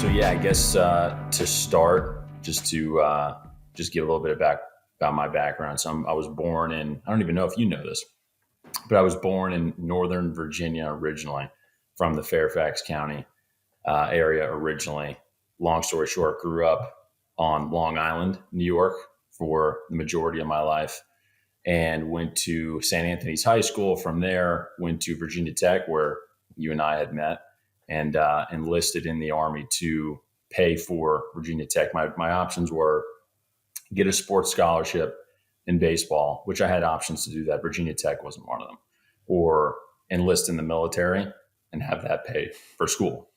So yeah, I guess to start, just to just give a little bit about my background. So I was born in, I don't even know if you know this, but I was born in Northern Virginia originally, from the Fairfax County area originally. Long story short, grew up on Long Island, New York, for the majority of my life, and went to St. Anthony's High School. From there, went to Virginia Tech, where you and I had met, and enlisted in the Army to pay for Virginia Tech. My options were get a sports scholarship in baseball, which I had options to do that. Virginia Tech wasn't one of them, or enlist in the military and have that pay for school.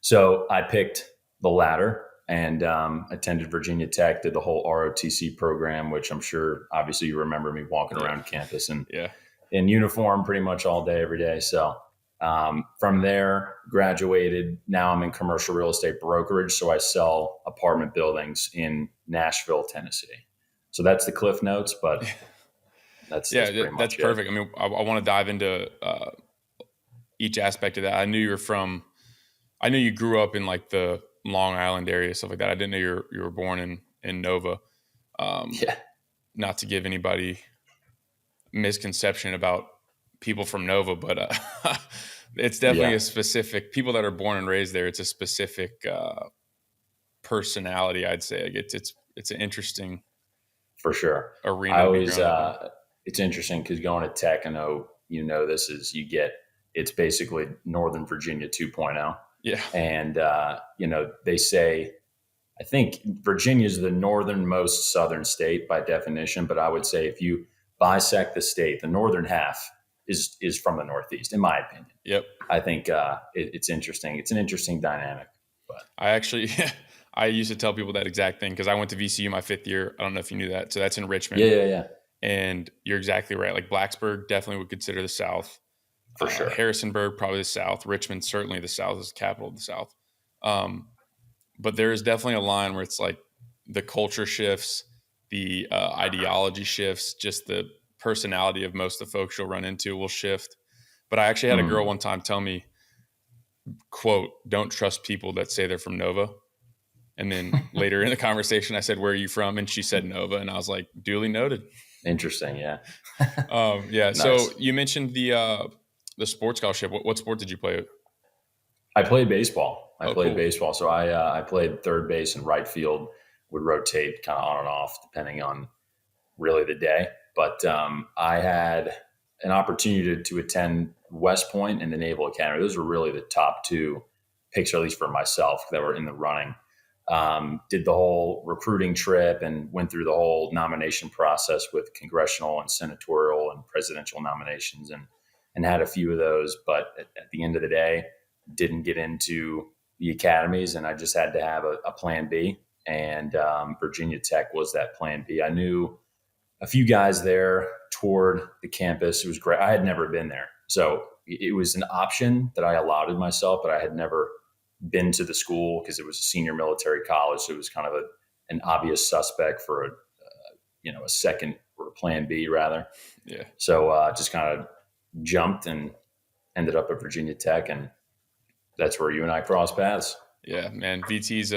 So I picked the latter and attended Virginia Tech, did the whole ROTC program, which I'm sure obviously you remember me walking around campus and in uniform pretty much all day, every day. So from there, graduated. Now I'm in commercial real estate brokerage. So I sell apartment buildings in Nashville, Tennessee. So that's the Cliff Notes, but that's pretty much that's perfect. I mean, I want to dive into each aspect of that. I knew you grew up in like the Long Island area, stuff like that. I didn't know you were born in Nova. Not to give anybody misconception about people from Nova, but it's definitely a specific, people that are born and raised there, it's a specific personality, I'd say. Like it's an interesting, for sure, arena. I always it's interesting because going to tech, I know this is, it's basically Northern Virginia 2.0. Yeah. And they say, I think Virginia is the northernmost southern state by definition, but I would say if you bisect the state, the northern half is from the Northeast, in my opinion. Yep. I think it's interesting. It's an interesting dynamic. But I used to tell people that exact thing because I went to VCU my 5th year. I don't know if you knew that. So that's in Richmond. Yeah. And you're exactly right. Like Blacksburg definitely would consider the South. For sure. Harrisonburg, probably the South. Richmond, certainly the South, is the capital of the South. But there is definitely a line where it's like the culture shifts, the ideology shifts, just the personality of most of the folks you'll run into will shift. But I actually had a girl one time tell me, quote, "Don't trust people that say they're from Nova." And then later in the conversation, I said, "Where are you from?" And she said Nova. And I was like, duly noted. Interesting. Yeah. Nice. So you mentioned the sports scholarship. What sport did you play? I played baseball. I played cool. baseball. So I played third base and right field, would rotate kind of on and off depending on really the day. But I had an opportunity to attend West Point and the Naval Academy. Those were really the top two picks, or at least for myself, that were in the running. Did the whole recruiting trip and went through the whole nomination process with congressional and senatorial and presidential nominations and had a few of those. But at the end of the day, didn't get into the academies, and I just had to have a plan B. And Virginia Tech was that plan B. I knew a few guys there, toured the campus. It was great. I had never been there. So it was an option that I allotted myself, but I had never been to the school because it was a senior military college. So it was kind of an obvious suspect for a second, or a plan B rather. Yeah. So just kind of jumped and ended up at Virginia Tech, and that's where you and I crossed paths. Yeah, man. VT's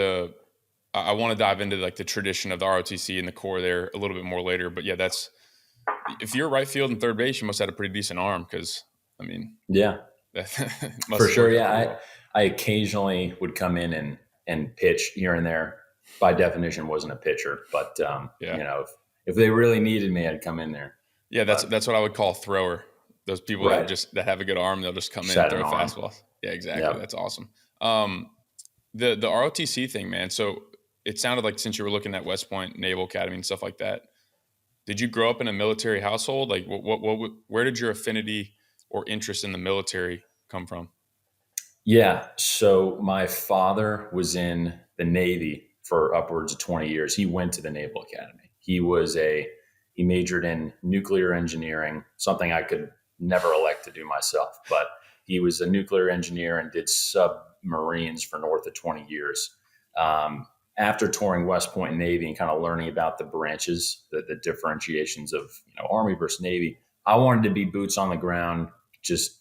I want to dive into like the tradition of the ROTC and the core there a little bit more later. But yeah, if you're right field and third base, you must have a pretty decent arm. Because I mean, yeah, for sure. Yeah, I occasionally would come in and pitch here and there. By definition, wasn't a pitcher, but if they really needed me, I'd come in there. Yeah, that's what I would call a thrower. Those people that have a good arm, they'll just come in and throw fastballs. Yeah, exactly. Yep. That's awesome. The ROTC thing, man. So it sounded like since you were looking at West Point Naval Academy and stuff like that, did you grow up in a military household? Like, where did your affinity or interest in the military come from? Yeah. So my father was in the Navy for upwards of 20 years. He went to the Naval Academy. He majored in nuclear engineering, something I could never elect to do myself, but he was a nuclear engineer and did submarines for north of 20 years. After touring West Point Navy and kind of learning about the branches, the differentiations of Army versus Navy, I wanted to be boots on the ground, just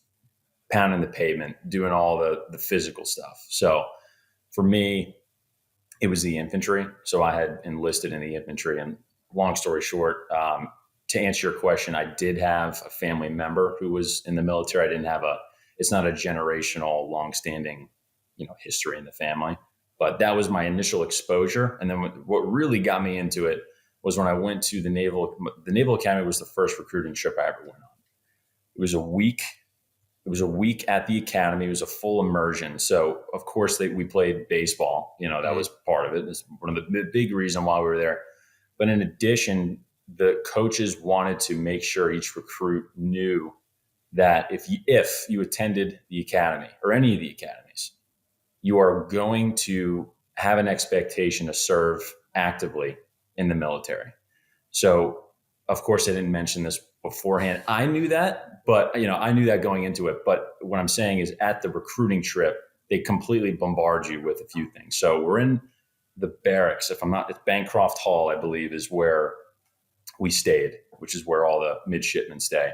pounding the pavement, doing all the physical stuff. So for me, it was the infantry. So I had enlisted in the infantry. And long story short, to answer your question, I did have a family member who was in the military. I didn't have it's not a generational, longstanding, history in the family. But that was my initial exposure. And then what really got me into it was when I went to the Naval. The Naval Academy was the first recruiting trip I ever went on. It was a week. It was a week at the academy. It was a full immersion. So of course we played baseball. That was part of it. It's one of the big reason why we were there. But in addition, the coaches wanted to make sure each recruit knew that if you attended the academy or any of the academies, you are going to have an expectation to serve actively in the military. So, of course, I didn't mention this beforehand. I knew that, but I knew that going into it. But what I'm saying is, at the recruiting trip, they completely bombard you with a few things. So we're in the barracks. If I'm not, it's Bancroft Hall, I believe, is where we stayed, which is where all the midshipmen stay.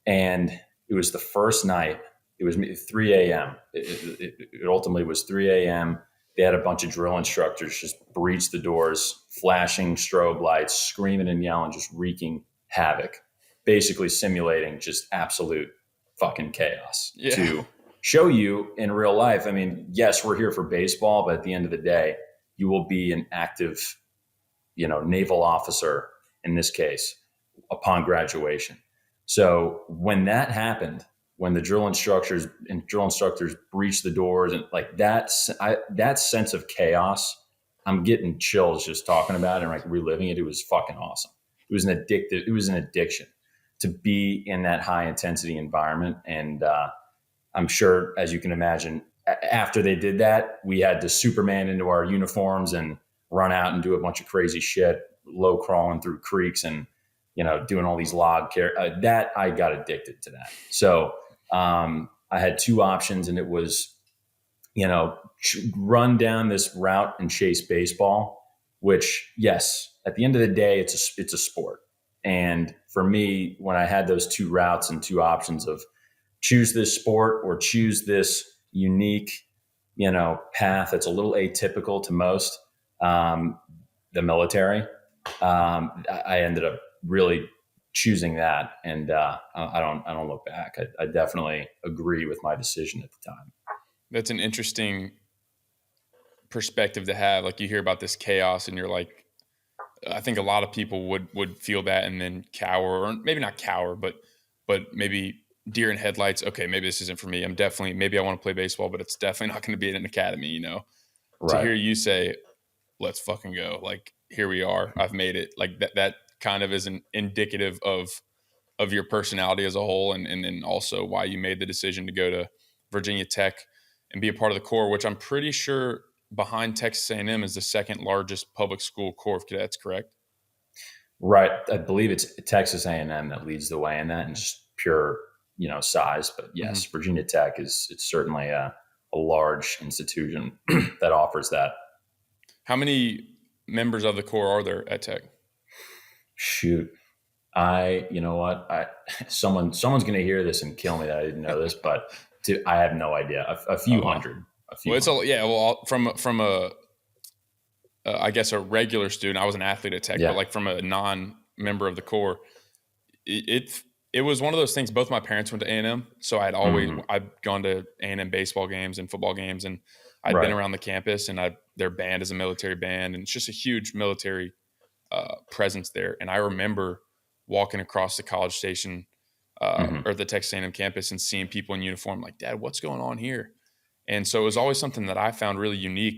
And it was the first night. It was 3 a.m. It ultimately was 3 a.m. They had a bunch of drill instructors just breach the doors, flashing strobe lights, screaming and yelling, just wreaking havoc, basically simulating just absolute fucking chaos to show you in real life. I mean, yes, we're here for baseball, but at the end of the day, you will be an active, naval officer in this case upon graduation. So when that happened, when the drill instructors breached the doors and like that sense of chaos, I'm getting chills just talking about it and like reliving it. It was fucking awesome. It was an addiction to be in that high intensity environment. And I'm sure, as you can imagine, after they did that, we had to Superman into our uniforms and run out and do a bunch of crazy shit, low crawling through creeks and, doing all these that I got addicted to that. So I had two options, and it was, run down this route and chase baseball, which, yes, at the end of the day, it's a sport. And for me, when I had those two routes and two options of choose this sport or choose this unique, path that's a little atypical to most, the military, I ended up really choosing that. And I don't look back. I definitely agree with my decision at the time. That's an interesting perspective to have. Like, you hear about this chaos and you're like, I think a lot of people would feel that and then cower, or maybe not cower, but maybe deer in headlights. Okay, maybe this isn't for me. Maybe I want to play baseball, but it's definitely not going to be at an academy, Right. To hear you say, let's fucking go. Like, here we are. I've made it. Like that kind of is an indicative of your personality as a whole. And then also why you made the decision to go to Virginia Tech and be a part of the Corps, which I'm pretty sure behind Texas A&M is the second largest public school Corps of Cadets, correct? Right. I believe it's Texas A&M that leads the way in that, and just pure, size. But yes, Virginia Tech it's certainly a large institution that offers that. How many members of the Corps are there at Tech? Shoot. You know what? Someone's going to hear this and kill me that I didn't know this, but I have no idea. A few hundred. From a I guess a regular student. I was an athlete at Tech, but like from a non-member of the Corps, it was one of those things. Both my parents went to A&M, so I'd gone to A&M baseball games and football games, and I'd been around the campus, and their band is a military band, and it's just a huge military presence there. And I remember walking across the College Station or the Texas A&M campus and seeing people in uniform, like, Dad, what's going on here? And so it was always something that I found really unique.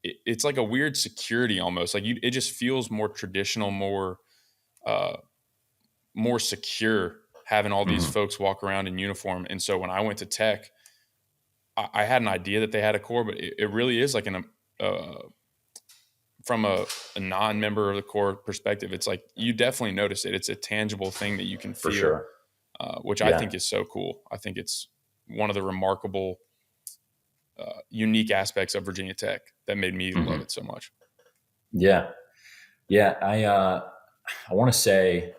It's like a weird security almost. Like it just feels more traditional, more secure having all these folks walk around in uniform. And so when I went to Tech, I had an idea that they had a Corps, but it really is like from a non-member of the Corps perspective, it's like you definitely notice it. It's a tangible thing that you can feel, for sure. Which I think is so cool. I think it's one of the remarkable, unique aspects of Virginia Tech that made me love it so much. Yeah. I want to say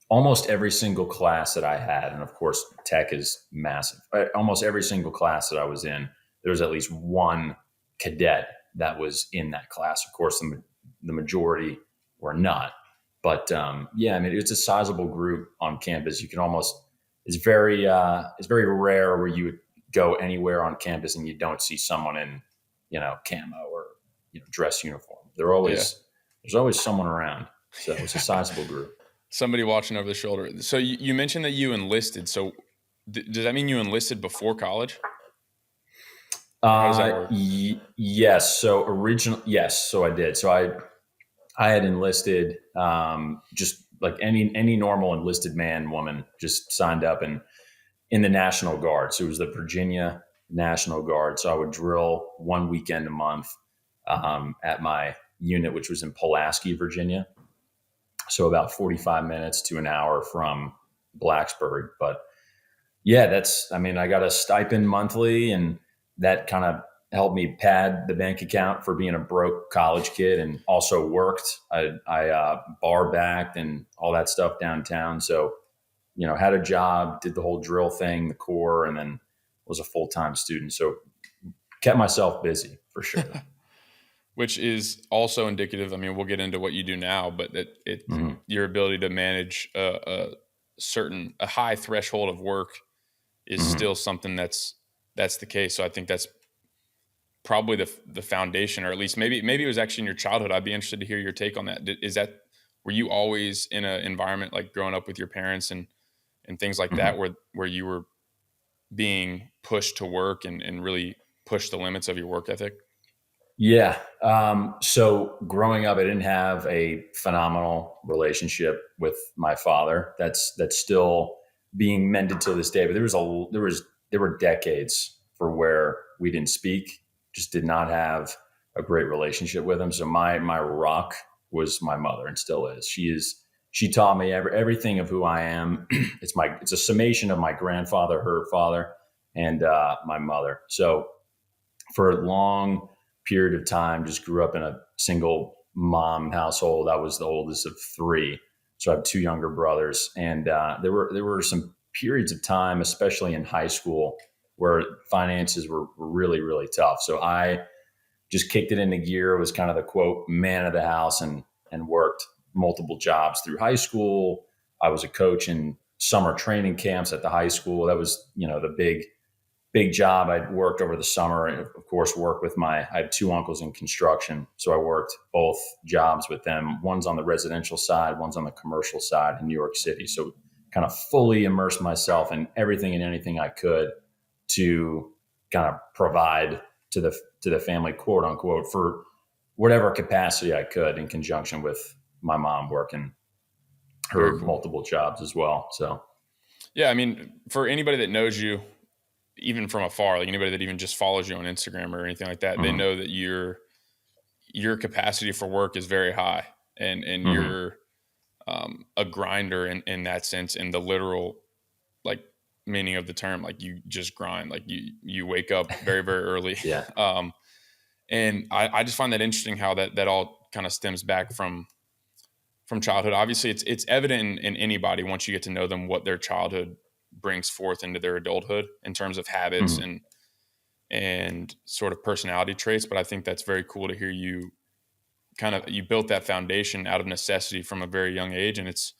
almost every single class that I had, and of course Tech is massive. Almost every single class that I was in, there was at least one cadet that was in that class. Of course, the majority were not. But yeah, I mean, it's a sizable group on campus. You can almost, it's very rare where you would go anywhere on campus and you don't see someone in, camo or, dress uniform. Yeah. There's always someone around. So it's a sizable group. Somebody watching over the shoulder. So you mentioned that you enlisted. So does that mean you enlisted before college? How does that work? Yes. Yes. So I did. So I had enlisted, just like any normal enlisted man, woman, just signed up and in the National Guard. So it was the Virginia National Guard. So I would drill one weekend a month, at my unit, which was in Pulaski, Virginia. So about 45 minutes to an hour from Blacksburg. But yeah, I got a stipend monthly, and that kind of helped me pad the bank account for being a broke college kid, and also worked. I bar backed and all that stuff downtown. So, had a job, did the whole drill thing, the Corps, and then was a full-time student. So kept myself busy for sure. Which is also indicative. I mean, we'll get into what you do now, but your ability to manage a high threshold of work is still something that's the case. So I think that's probably the foundation, or at least maybe it was actually in your childhood. I'd be interested to hear your take on that. Were you always in an environment like growing up with your parents and things like that, where you were being pushed to work and really push the limits of your work ethic? Yeah. So growing up, I didn't have a phenomenal relationship with my father. That's still being mended to this day. But there were decades for where we didn't speak, just did not have a great relationship with him. So my rock was my mother, and still is. She taught me everything of who I am. It's a summation of my grandfather, her father, and my mother. So for a long period of time, just grew up in a single mom household. I was the oldest of three, so I have two younger brothers, and there were some periods of time, especially in high school, where finances were really, really tough. So I just kicked it into gear, was kind of the quote man of the house, and worked multiple jobs through high school. I was a coach in summer training camps at the high school. That was, the big job. I worked over the summer, and of course I had two uncles in construction. So I worked both jobs with them. One's on the residential side, one's on the commercial side in New York City. So kind of fully immersed myself in everything and anything I could to kind of provide to the family, quote unquote, for whatever capacity I could, in conjunction with my mom working her multiple jobs as well. So, yeah, I mean, for anybody that knows you, even from afar, like anybody that even just follows you on Instagram or anything like that, they know that your capacity for work is very high, and you're a grinder in that sense, in the literal like meaning of the term. Like you just grind, like you wake up very, very early. Yeah. And I just find that interesting how that all kind of stems back from childhood. Obviously it's evident in anybody, once you get to know them, what their childhood brings forth into their adulthood in terms of habits and sort of personality traits. But I think that's very cool to hear you built that foundation out of necessity from a very young age. And it's,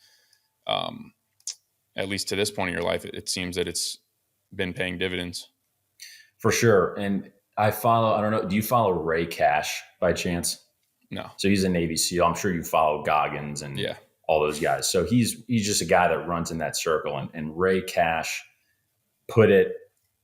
at least to this point in your life, it seems that it's been paying dividends. For sure. And I don't know, do you follow Ray Cash by chance? No. So he's a Navy SEAL. I'm sure you follow Goggins and all those guys. So he's just a guy that runs in that circle. And Ray Cash put it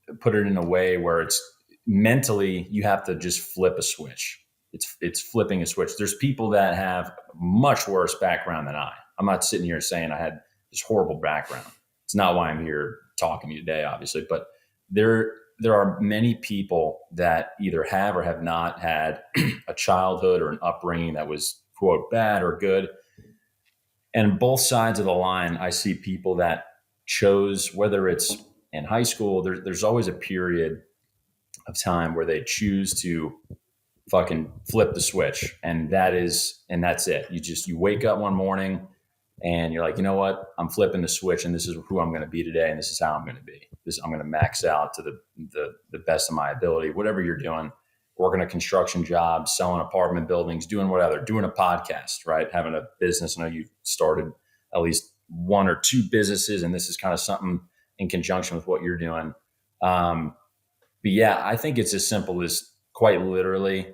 in a way where it's mentally, you have to just flip a switch. It's flipping a switch. There's people that have much worse background than I. I'm not sitting here saying I had this horrible background. It's not why I'm here talking to you today, obviously. But there are many people that either have or have not had a childhood or an upbringing that was, quote, bad or good. And both sides of the line, I see people that chose, whether it's in high school, there's always a period of time where they choose to fucking flip the switch. And that's it. You wake up one morning and you're like, you know what? I'm flipping the switch, and this is who I'm going to be today. And this is how I'm going to be. I'm going to max out to the best of my ability, whatever you're doing. working a construction job, selling apartment buildings, doing whatever, doing a podcast, right? Having a business. I know you've started at least one or two businesses, and this is kind of something in conjunction with what you're doing. But yeah, I think it's as simple as quite literally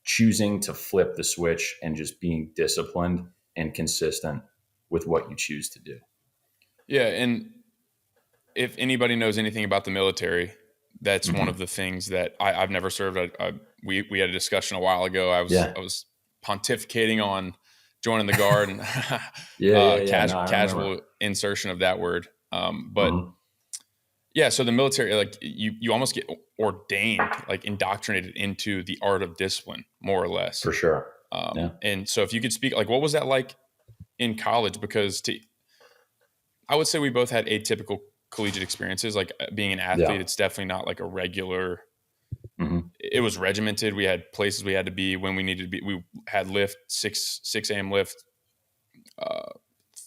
choosing to flip the switch and just being disciplined and consistent with what you choose to do. Yeah. And if anybody knows anything about the military, that's one of Mm-hmm. the things that I've never served. We had a discussion a while ago. I was Yeah. I was pontificating on joining the guard and Yeah. No, I remember. casual insertion of that word. But Mm-hmm. yeah, so the military, like you almost get ordained, like indoctrinated into the art of discipline, more or less. For sure. Yeah. And so if you could speak, like, what was that like in college? Because I would say we both had atypical collegiate experiences. Like being an athlete, Yeah. it's definitely not like a regular. Mm-hmm. It was regimented. We had places we had to be when we needed to be. We had lift six a.m. lift,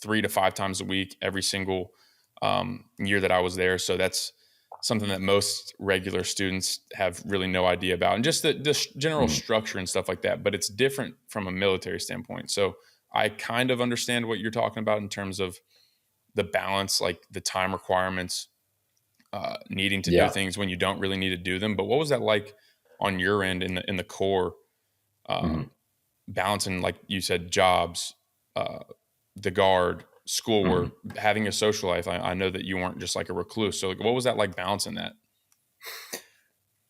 3 to 5 times a week every single year that I was there. So that's something that most regular students have really no idea about, and just the general Mm-hmm. structure and stuff like that. But it's different from a military standpoint. So I kind of understand what you're talking about in terms of the balance, like the time requirements, needing to do Yeah. things when you don't really need to do them. But what was that like on your end in the core, Mm-hmm. balancing, like you said, jobs, the guard, schoolwork, Mm-hmm. having a social life? I know that you weren't just like a recluse. So like, what was that like balancing that?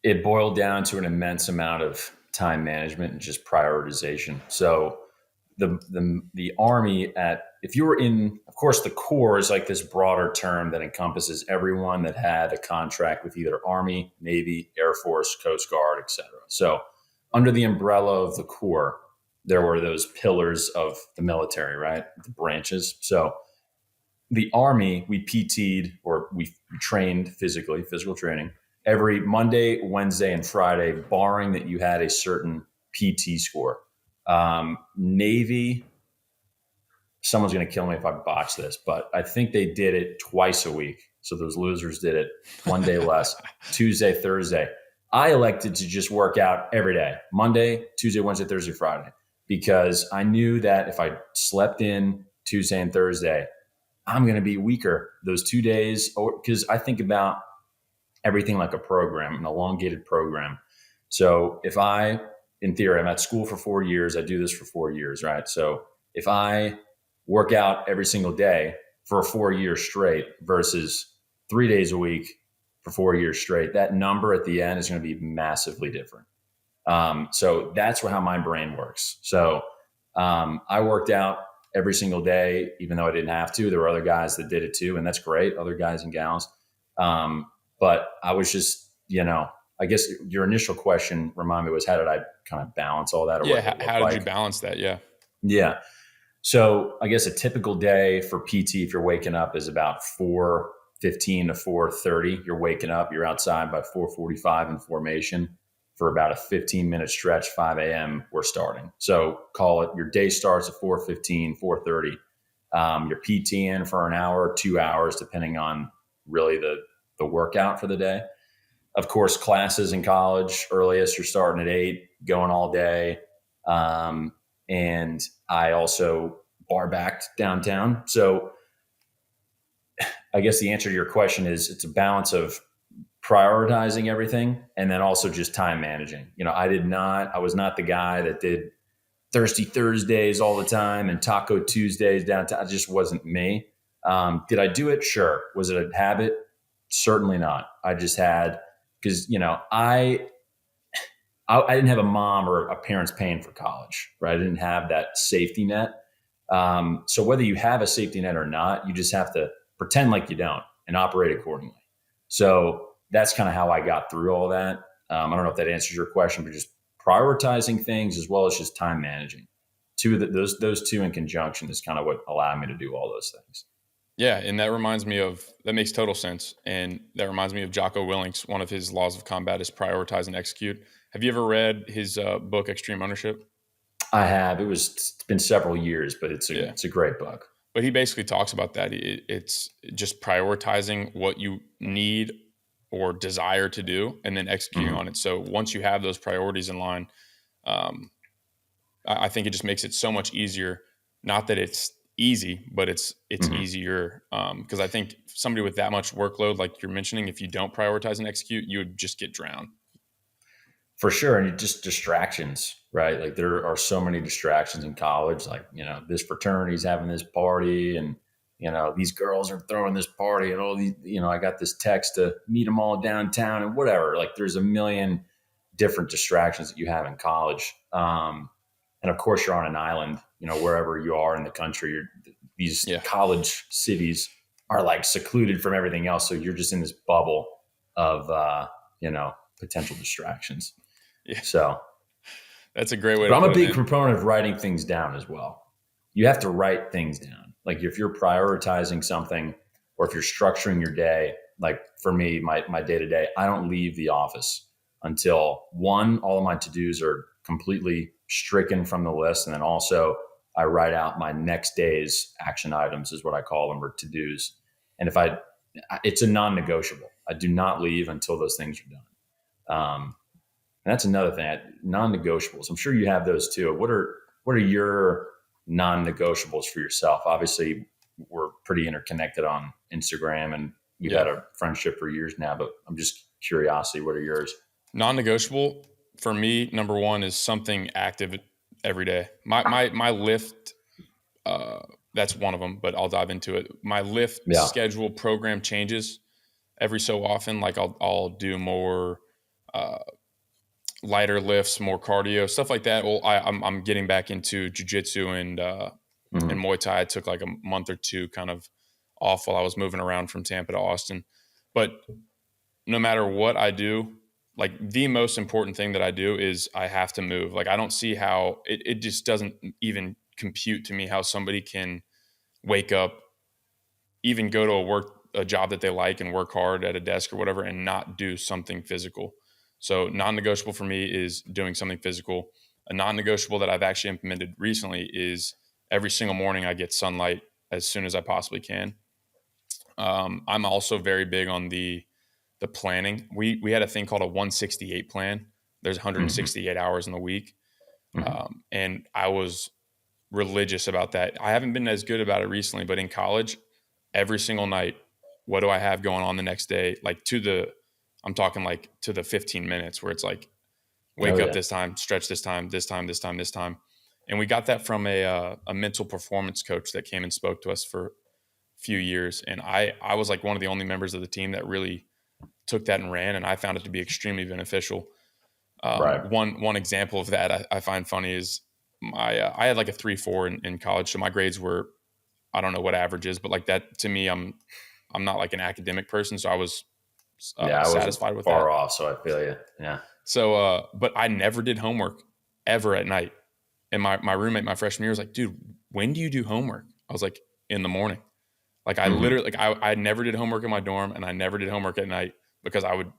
It boiled down to an immense amount of time management and just prioritization. So the Army, at if you were in, of course, the Corps is like this broader term that encompasses everyone that had a contract with either Army, Navy, Air Force, Coast Guard, etc. So under the umbrella of the Corps, there were those pillars of the military, right? The branches. So the Army, we PT'd, or we trained physically, physical training, every Monday, Wednesday, and Friday, barring that you had a certain PT score. Navy, someone's going to kill me if I botch this, but I think they did it twice a week. So those losers did it one day less, Tuesday, Thursday. I elected to just work out every day, Monday, Tuesday, Wednesday, Thursday, Friday, because I knew that if I slept in Tuesday and Thursday, I'm going to be weaker those 2 days. Because I think about everything like a program, an elongated program. So if I, in theory, I'm at school for 4 years, I do this for 4 years, right? So if I work out every single day for 4 years straight versus 3 days a week for 4 years straight, that number at the end is going to be massively different. So that's how my brain works. So I worked out every single day, even though I didn't have to. There were other guys that did it too, and that's great, other guys and gals. But I was just, I guess your initial question, remind me, was how did I kind of balance all that, or what Yeah. did it look How did you like? balance that? Yeah. Yeah. So I guess a typical day for PT, if you're waking up, is about 4:15 to 4:30. You're waking up, you're outside by 4:45 in formation for about a 15-minute stretch. 5 a.m. we're starting. So call it, your day starts at 4:15, 4:30. You're PTing for an hour, 2 hours, depending on really the workout for the day. Of course, classes in college, earliest you're starting at 8, going all day. Um, and I also bar backed downtown. So I guess the answer to your question is it's a balance of prioritizing everything and then also just time managing. I was not the guy that did Thirsty Thursdays all the time and Taco Tuesdays downtown. It just wasn't me. Did I do it? Sure. Was it a habit? Certainly not. I just had, because, I didn't have a mom or a parents paying for college, right? I didn't have that safety net. So whether you have a safety net or not, you just have to pretend like you don't and operate accordingly. So that's kind of how I got through all that. I don't know if that answers your question, but just prioritizing things as well as just time managing. Those two in conjunction is kind of what allowed me to do all those things. Yeah. And that makes total sense. And that reminds me of Jocko Willink's, one of his laws of combat is prioritize and execute. Have you ever read his book, Extreme Ownership? I have. It's been several years, but Yeah. it's a great book. But he basically talks about that. It's just prioritizing what you need or desire to do, and then executing Mm-hmm. on it. So once you have those priorities in line, um, I think it just makes it so much easier. Not that it's easy, but it's Mm-hmm. easier, because I think somebody with that much workload, like you're mentioning, if you don't prioritize and execute, you would just get drowned. For sure. And just distractions, right? Like there are so many distractions in college. Like, this fraternity's having this party and, these girls are throwing this party and all these, I got this text to meet them all downtown and whatever. Like there's a million different distractions that you have in college. And of course you're on an island, wherever you are in the country, these Yeah, college cities are like secluded from everything else. So you're just in this bubble of, potential distractions. yeah, So, that's a great way but to I'm a put it, big man. proponent of writing things down as well. You have to write things down. Like if you're prioritizing something or if you're structuring your day, like for me, my day to day, I don't leave the office until one, all of my to dos are completely stricken from the list. And then also I write out my next day's action items, is what I call them, or to dos. And it's a non negotiable. I do not leave until those things are done. And that's another thing, non-negotiables. I'm sure you have those too. What are your non-negotiables for yourself? Obviously, we're pretty interconnected on Instagram, and we've Yeah, had a friendship for years now. But I'm just curiosity. What are yours? non-negotiable for me, number one, is something active every day. My lift, uh, that's one of them, but I'll dive into it. My lift Yeah. schedule program changes every so often. Like I'll do more uh, lighter lifts, more cardio, stuff like that. Well, I'm getting back into jujitsu and Mm-hmm. Muay Thai. I took like a month or two kind of off while I was moving around from Tampa to Austin. But no matter what I do, like the most important thing that I do is I have to move. Like I don't see how it just doesn't even compute to me how somebody can wake up, even go to a job that they like and work hard at a desk or whatever and not do something physical. So non-negotiable for me is doing something physical. A non-negotiable that I've actually implemented recently is every single morning I get sunlight as soon as I possibly can. I'm also very big on the planning. We had a thing called a 168 plan. There's Mm-hmm. 168 hours in the week, Mm-hmm. and I was religious about that. I haven't been as good about it recently, but in college, every single night, what do I have going on the next day? Like I'm talking like to the 15 minutes where it's like Oh wake up yeah. this time, stretch this time, this time, this time, this time. And we got that from a mental performance coach that came and spoke to us for a few years. And I was like one of the only members of the team that really took that and ran, and I found it to be extremely beneficial. Right. One example of that I find funny is I had like a 3.4 in college, so my grades were, I don't know what average is, but like that to me, I'm not like an academic person, so I was Yeah, I wasn't satisfied with far that. off, so I feel you. Yeah. So, but I never did homework ever at night. And my roommate, my freshman year, was like, "Dude, when do you do homework?" I was like, "In the morning." Like I Mm-hmm. literally, like I never did homework in my dorm, and I never did homework at night because I would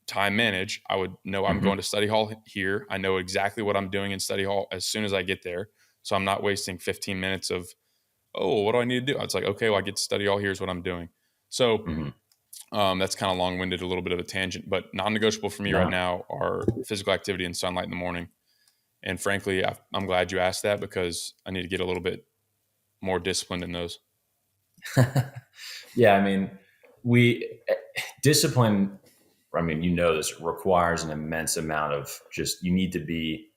time manage. I would know I'm going Mm-hmm. to study hall here. I know exactly what I'm doing in study hall as soon as I get there, so I'm not wasting 15 minutes of, oh, what do I need to do? It's like, okay, well, I get to study hall. Here's what I'm doing. So Mm-hmm. that's kind of long winded, a little bit of a tangent, but non negotiable for me right No. now are physical activity and sunlight in the morning. And frankly, I'm glad you asked that because I need to get a little bit more disciplined in those. Yeah, I mean, we discipline. I mean, this requires an immense amount of just. You need to be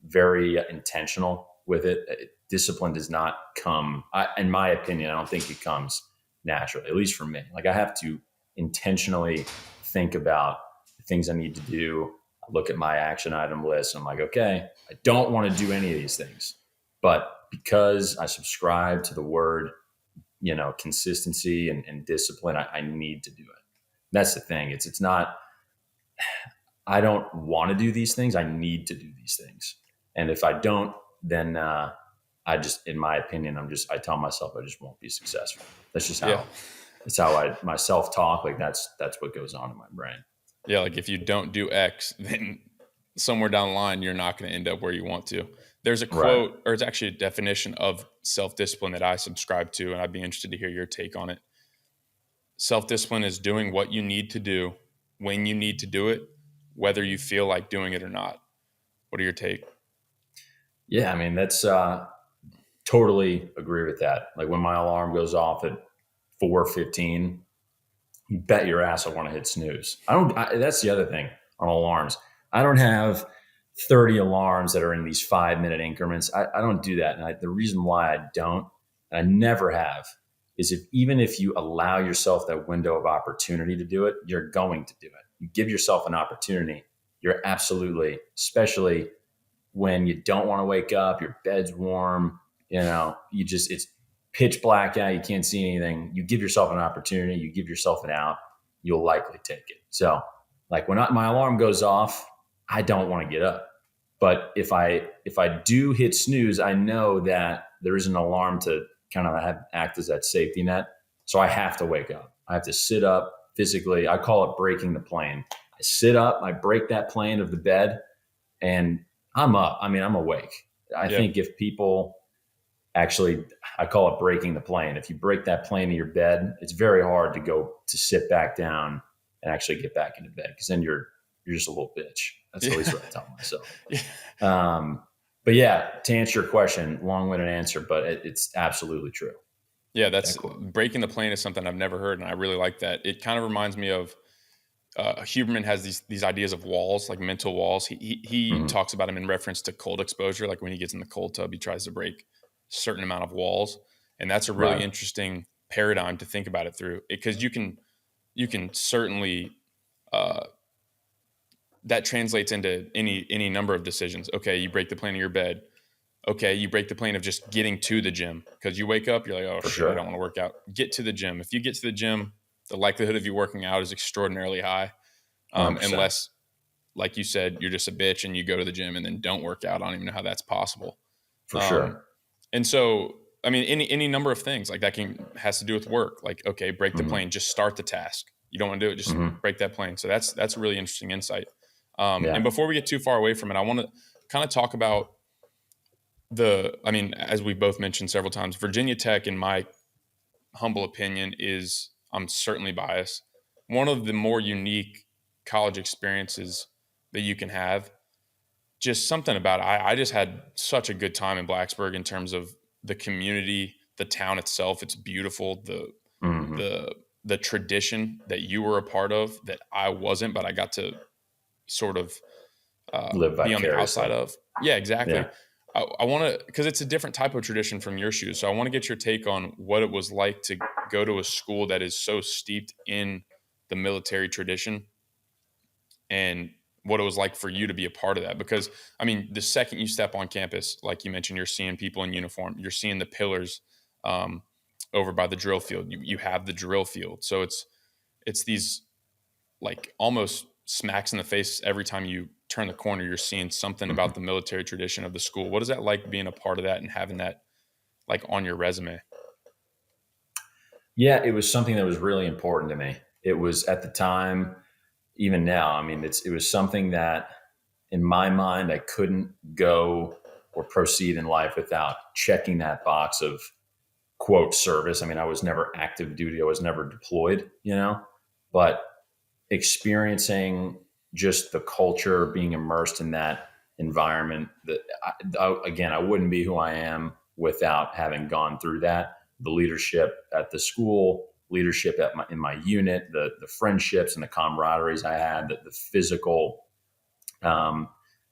very intentional with it. Discipline does not come, in my opinion. I don't think it comes naturally. At least for me, like I have to intentionally think about the things I need to do. I look at my action item list. And I'm like, okay, I don't want to do any of these things, but because I subscribe to the word consistency and discipline, I need to do it. That's the thing. It's not, I don't want to do these things. I need to do these things. And if I don't, then I just, in my opinion, I tell myself I just won't be successful. That's just Yeah. that's how my self talk, like that's what goes on in my brain. Yeah. Like if you don't do X, then somewhere down the line, you're not going to end up where you want to. There's a Right. quote, or it's actually a definition of self discipline that I subscribe to, and I'd be interested to hear your take on it. Self discipline is doing what you need to do when you need to do it, whether you feel like doing it or not. What are your take? Yeah, I mean, that's totally agree with that. Like when my alarm goes off at 4:15, you bet your ass I want to hit snooze. That's the other thing on alarms. I don't have 30 alarms that are in these 5-minute increments. I don't do that. And the reason why I don't, and I never have, is even if you allow yourself that window of opportunity to do it, you're going to do it. You give yourself an opportunity. You're absolutely, especially when you don't want to wake up, your bed's warm, it's pitch black out, you can't see anything. You give yourself an opportunity, you give yourself an out, you'll likely take it. So, like when my alarm goes off, I don't want to get up. But if I do hit snooze, I know that there is an alarm to kind of act as that safety net. So I have to wake up. I have to sit up physically. I call it breaking the plane. I sit up, I break that plane of the bed, and I'm up. I mean, I'm awake. I think if people actually, I call it breaking the plane. If you break that plane in your bed, it's very hard to sit back down and actually get back into bed, because then you're just a little bitch. That's at least what I tell myself. But yeah, to answer your question, long-winded answer, but it's absolutely true. Yeah, that's breaking the plane is something I've never heard, and I really like that. It kind of reminds me of Huberman has these ideas of walls, like mental walls. He talks about them in reference to cold exposure. Like when he gets in the cold tub, he tries to break a certain amount of walls, and that's a really interesting paradigm to think about it through. Because you can certainly that translates into any number of decisions. Okay, you break the plane of your bed. Okay, you break the plane of just getting to the gym, because you wake up, you're like, oh shit, I don't want to work out. Get to the gym. If you get to the gym, the likelihood of you working out is extraordinarily high. Unless, like you said, you're just a bitch and you go to the gym and then don't work out. I don't even know how that's possible. For sure. And so, I mean, any number of things like that has to do with work. Like, okay, break the plane, just start the task. You don't want to do it, just break that plane. So that's a really interesting insight. And before we get too far away from it, I want to kind of talk about as we both mentioned several times, Virginia Tech, in my humble opinion, I'm certainly biased, one of the more unique college experiences that you can have. Just something about it. I just had such a good time in Blacksburg in terms of the community, the town itself. It's beautiful. The tradition that you were a part of that I wasn't, but I got to sort of be on the outside of. Yeah, exactly. Yeah. I want to, because it's a different type of tradition from your shoes. So I want to get your take on what it was like to go to a school that is so steeped in the military tradition, and what it was like for you to be a part of that. Because, I mean, the second you step on campus, like you mentioned, you're seeing people in uniform, you're seeing the pillars over by the drill field. You have the drill field. So it's these like almost smacks in the face every time you turn the corner. You're seeing something about the military tradition of the school. What is that like, being a part of that and having that like on your resume? Yeah, it was something that was really important to me. It was at the time, even now. I mean, it was something that in my mind, I couldn't go or proceed in life without checking that box of quote service. I mean, I was never active duty. I was never deployed, but experiencing just the culture, being immersed in that environment, that I wouldn't be who I am without having gone through that. The leadership at the school, leadership in my unit, the friendships and the camaraderies I had, the physical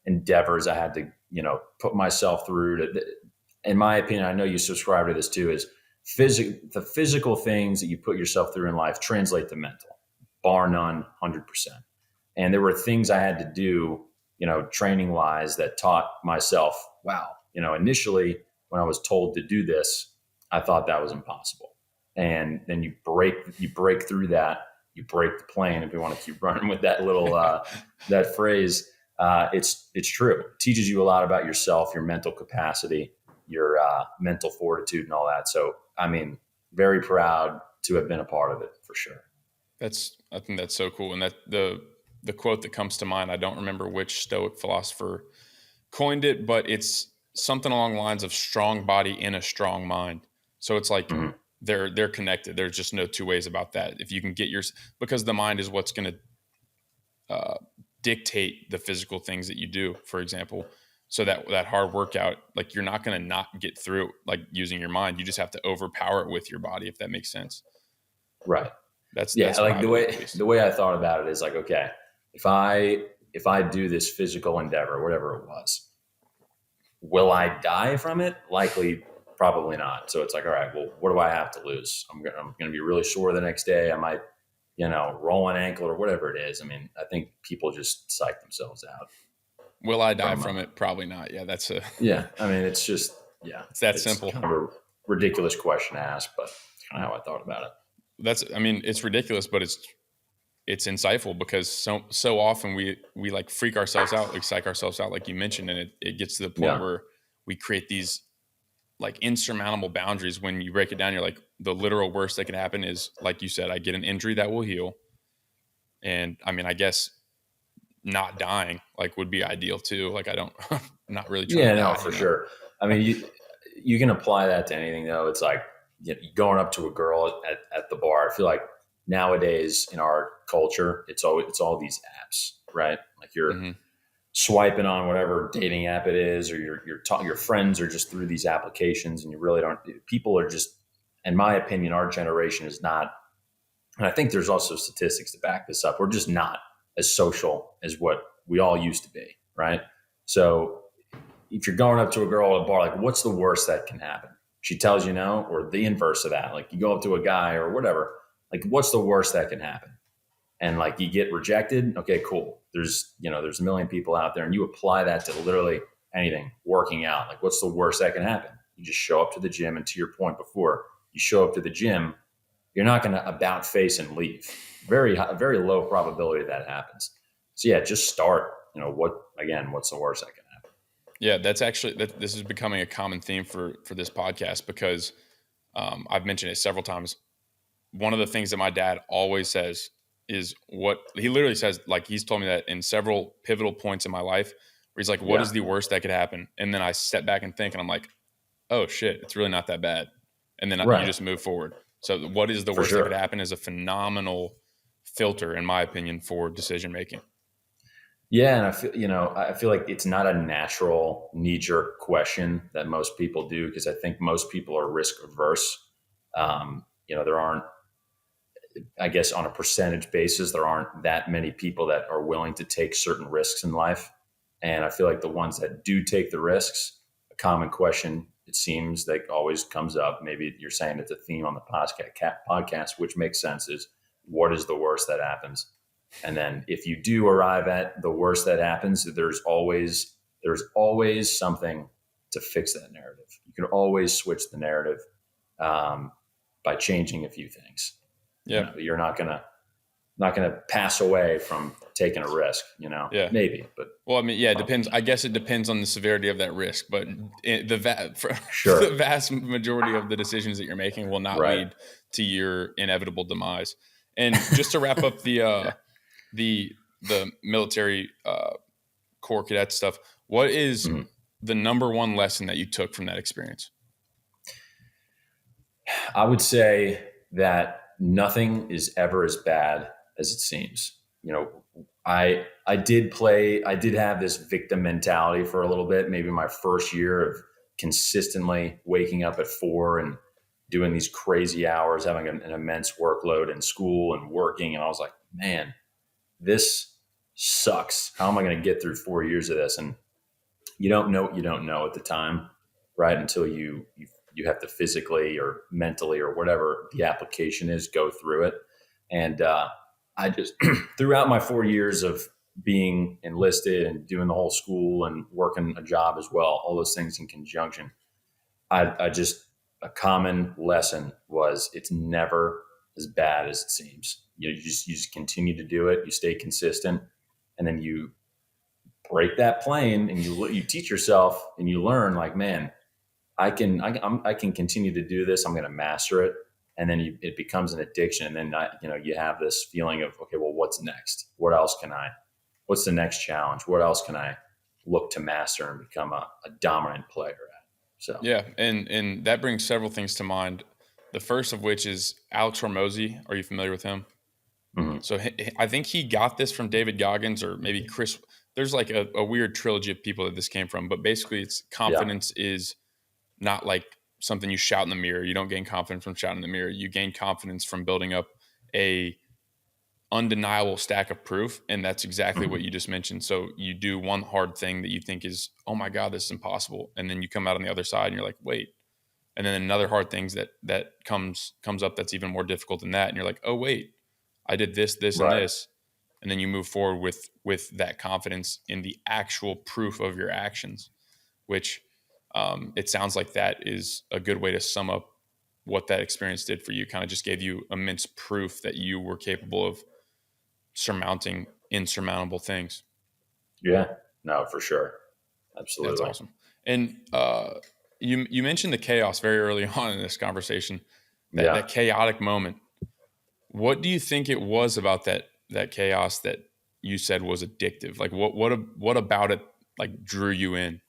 endeavors I had to, put myself through. In my opinion, I know you subscribe to this too, is the physical things that you put yourself through in life translate to mental, bar none, 100%. And there were things I had to do, training wise, that taught myself, wow, initially when I was told to do this, I thought that was impossible. And then you break through that, you break the plane. If you want to keep running with that little, that phrase, it's true. It teaches you a lot about yourself, your mental capacity, your mental fortitude and all that. So, I mean, very proud to have been a part of it for sure. I think that's so cool. And that the quote that comes to mind, I don't remember which Stoic philosopher coined it, but it's something along the lines of strong body in a strong mind. So it's like they're connected. There's just no two ways about that. If you can get because the mind is what's going to dictate the physical things that you do, for example. So that hard workout, like you're not going to not get through it, like using your mind. You just have to overpower it with your body, if that makes sense. Right. That's Yeah. what Like I believe, at least. the way I thought about it is like, okay, if I do this physical endeavor, whatever it was, will I die from it? Likely, probably not. So it's like, all right, well, what do I have to lose? I'm gonna be really sore the next day. I might, roll an ankle or whatever it is. I mean, I think people just psych themselves out Will I die from, from it? Probably not. Yeah, yeah. I mean, it's just, yeah, it's that it's simple. kind of a ridiculous question to ask, but it's kind of how I thought about it. I mean, it's ridiculous, but it's insightful, because so often we like freak ourselves out, like psych ourselves out, like you mentioned, and it gets to the point Yeah. where we create these like insurmountable boundaries. When you break it down, you're like, the literal worst that can happen is, like you said, I get an injury that will heal. And I mean, I guess not dying like would be ideal too. Like I don't, I'm not really trying Yeah, to no, die, for sure. I mean, you can apply that to anything though. It's like going up to a girl at the bar. I feel like nowadays in our culture, it's all these apps, right? Like you're Mm-hmm. swiping on whatever dating app it is, or your friends are just through these applications, and you really don't. People are just, in my opinion, our generation is not. And I think there's also statistics to back this up. We're just not as social as what we all used to be, right? So if you're going up to a girl at a bar, like what's the worst that can happen? She tells you no, or the inverse of that. Like you go up to a guy or whatever, like what's the worst that can happen? And like you get rejected. Okay, cool. There's a million people out there, and you apply that to literally anything, working out. Like what's the worst that can happen? You just show up to the gym. And to your point before, you show up to the gym, you're not going to about face and leave. Very low probability that happens. So yeah, just start. What's the worst that can happen? Yeah, that's actually this is becoming a common theme for this podcast, because I've mentioned it several times. One of the things that my dad always says is, what he literally says, like he's told me that in several pivotal points in my life, where he's like, what is Yeah, the worst that could happen? And then I step back and think, and I'm like, oh shit, it's really not that bad. And then you right, just move forward. So what is the for worst that could sure. happen is a phenomenal filter, in my opinion, for decision making. Yeah, and I feel like it's not a natural knee jerk question that most people do, because I think most people are risk averse. There aren't, I guess, on a percentage basis, there aren't that many people that are willing to take certain risks in life. And I feel like the ones that do take the risks, a common question, it seems, that always comes up, maybe you're saying it's a theme on the podcast, which makes sense, is what is the worst that happens? And then if you do arrive at the worst that happens, there's always something to fix that narrative. You can always switch the narrative by changing a few things. Yeah. You're not gonna pass away from taking a risk. Yeah. Maybe, but Well, I mean, yeah, it probably depends. I not. guess it depends on the severity of that risk, but for the Sure. vast majority of the decisions that you're making will not Right. lead to your inevitable demise. And just to wrap up Yeah. the military Corps cadet stuff, what is Mhm. the number one lesson that you took from that experience? I would say that nothing is ever as bad as it seems. I did have this victim mentality for a little bit, maybe my first year of consistently waking up at 4 and doing these crazy hours, having an immense workload in school and working. And I was like, man, this sucks. How am I going to get through 4 years of this? And you don't know what you don't know at the time, right? Until you have to physically or mentally or whatever the application is, go through it. And I just throughout my 4 years of being enlisted and doing the whole school and working a job as well, all those things in conjunction, I just, a common lesson was it's never as bad as it seems. You just continue to do it. You stay consistent, and then you break that plane, and you teach yourself, and you learn, like, man, I can continue to do this. I'm going to master it. And then it becomes an addiction. And then, you have this feeling of, okay, well, what's next? What's the next challenge? What else can I look to master and become a dominant player at? So, Yeah, and that brings several things to mind. The first of which is Alex Hormozy. Are you familiar with him? Mhm. So I think he got this from David Goggins or maybe Chris. There's like a weird trilogy of people that this came from, but basically, it's Yeah. confidence is not like something you shout in the mirror. You don't gain confidence from shouting in the mirror. You gain confidence from building up a undeniable stack of proof, and that's exactly what Mhm. you just mentioned. So you do one hard thing that you think is, oh my god, this is impossible, and then you come out on the other side and you're like, wait. And then another hard things that comes up that's even more difficult than that, and you're like, oh wait, I did this and Right. this, and then you move forward with that confidence in the actual proof of your actions, which it sounds like that is a good way to sum up what that experience did for you. Kind of just gave you immense proof that you were capable of surmounting insurmountable things. Yeah. No, for sure. That's Absolutely. awesome. And you mentioned the chaos very early on in this conversation, Yeah. that chaotic moment. What do you think it was about that chaos that you said was addictive? Like what about it like drew you in?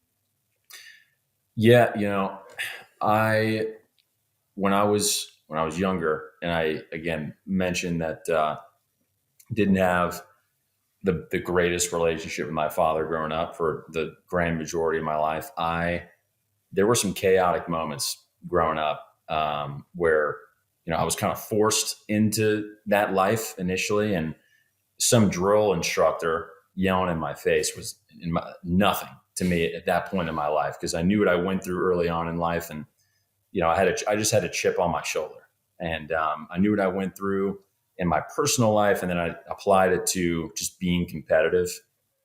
Yeah. I when I was younger, and I again mentioned that didn't have the greatest relationship with my father growing up for the grand majority of my life. There were some chaotic moments growing up where I was kind of forced into that life initially, and some drill instructor yelling in my face was nothing to me at that point in my life, because I knew what I went through early on in life, and I just had a chip on my shoulder, and I knew what I went through in my personal life, and then I applied it to just being competitive,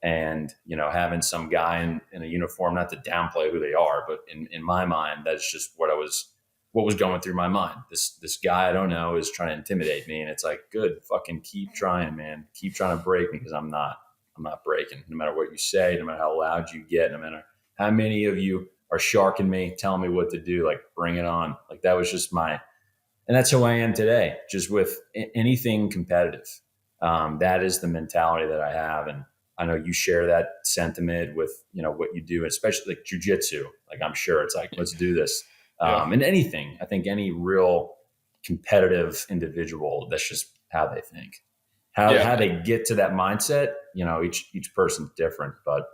and having some guy in a uniform, not to downplay who they are, but in my mind, that's just what was going through my mind. This guy I don't know is trying to intimidate me, and it's like, good, fucking keep trying, man, keep trying to break me, because I'm not breaking, no matter what you say, no matter how loud you get, no matter how many of you are sharking me, telling me what to do. Like, bring it on. Like, that was just and that's who I am today, just with anything competitive. That is the mentality that I have. And I know you share that sentiment with, what you do, especially like jujitsu. Like, I'm sure it's like, let's do this. Yeah. And anything, I think any real competitive individual, that's just how they think. How Yeah. they get to that mindset, each person's different, but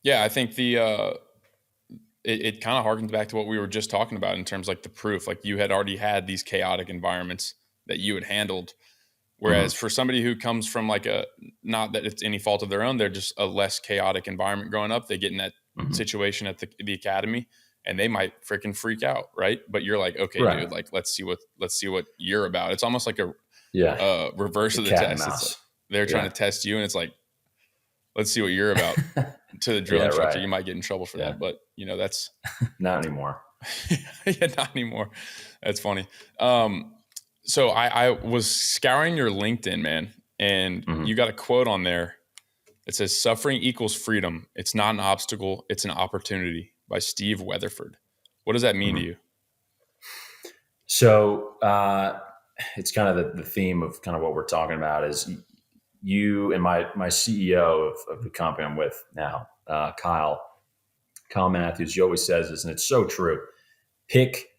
Yeah. I think it kind of harkens back to what we were just talking about in terms like the proof. Like you had already had these chaotic environments that you had handled. Whereas mhm, for somebody who comes from like not that it's any fault of their own, they're just a less chaotic environment growing up. They get in that mhm. situation at the academy and they might freaking freak out. Right. But you're like, okay, Right. dude, like, let's see what you're about. It's almost like Yeah. a reverse The of the cat and test. It's like mouse. they're trying to Yeah. test you and it's like, let's see what you're about to the drill Yeah. instructor. Right. You might get in trouble for Yeah. that, but that's Not anymore. yeah, not anymore. That's funny. So I was scouring your LinkedIn, man, and you Mhm. got a quote on there. It says, "Suffering equals freedom. It's not an obstacle. It's an opportunity." By Steve Weatherford. What does that mean to Mhm. you? So it's kind of the theme of kind of what we're talking about is you and my CEO of the company I'm with now, Kyle Matthews. He always says this, and it's so true. Pick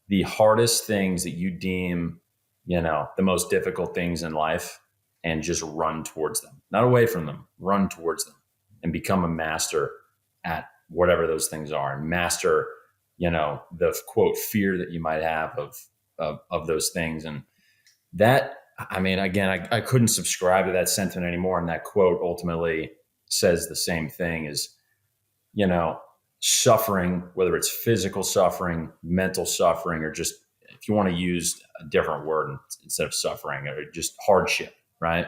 the hardest things that you deem, the most difficult things in life, and just run towards them, not away from them, run towards them, and become a master at whatever those things are, and master, the quote fear that you might have of those things. And that, I mean, again, I couldn't subscribe to that sentiment anymore. And that quote ultimately says the same thing: is, you know, suffering, whether it's physical suffering, mental suffering, or just, if you want to use a different word instead of suffering, or just hardship, right?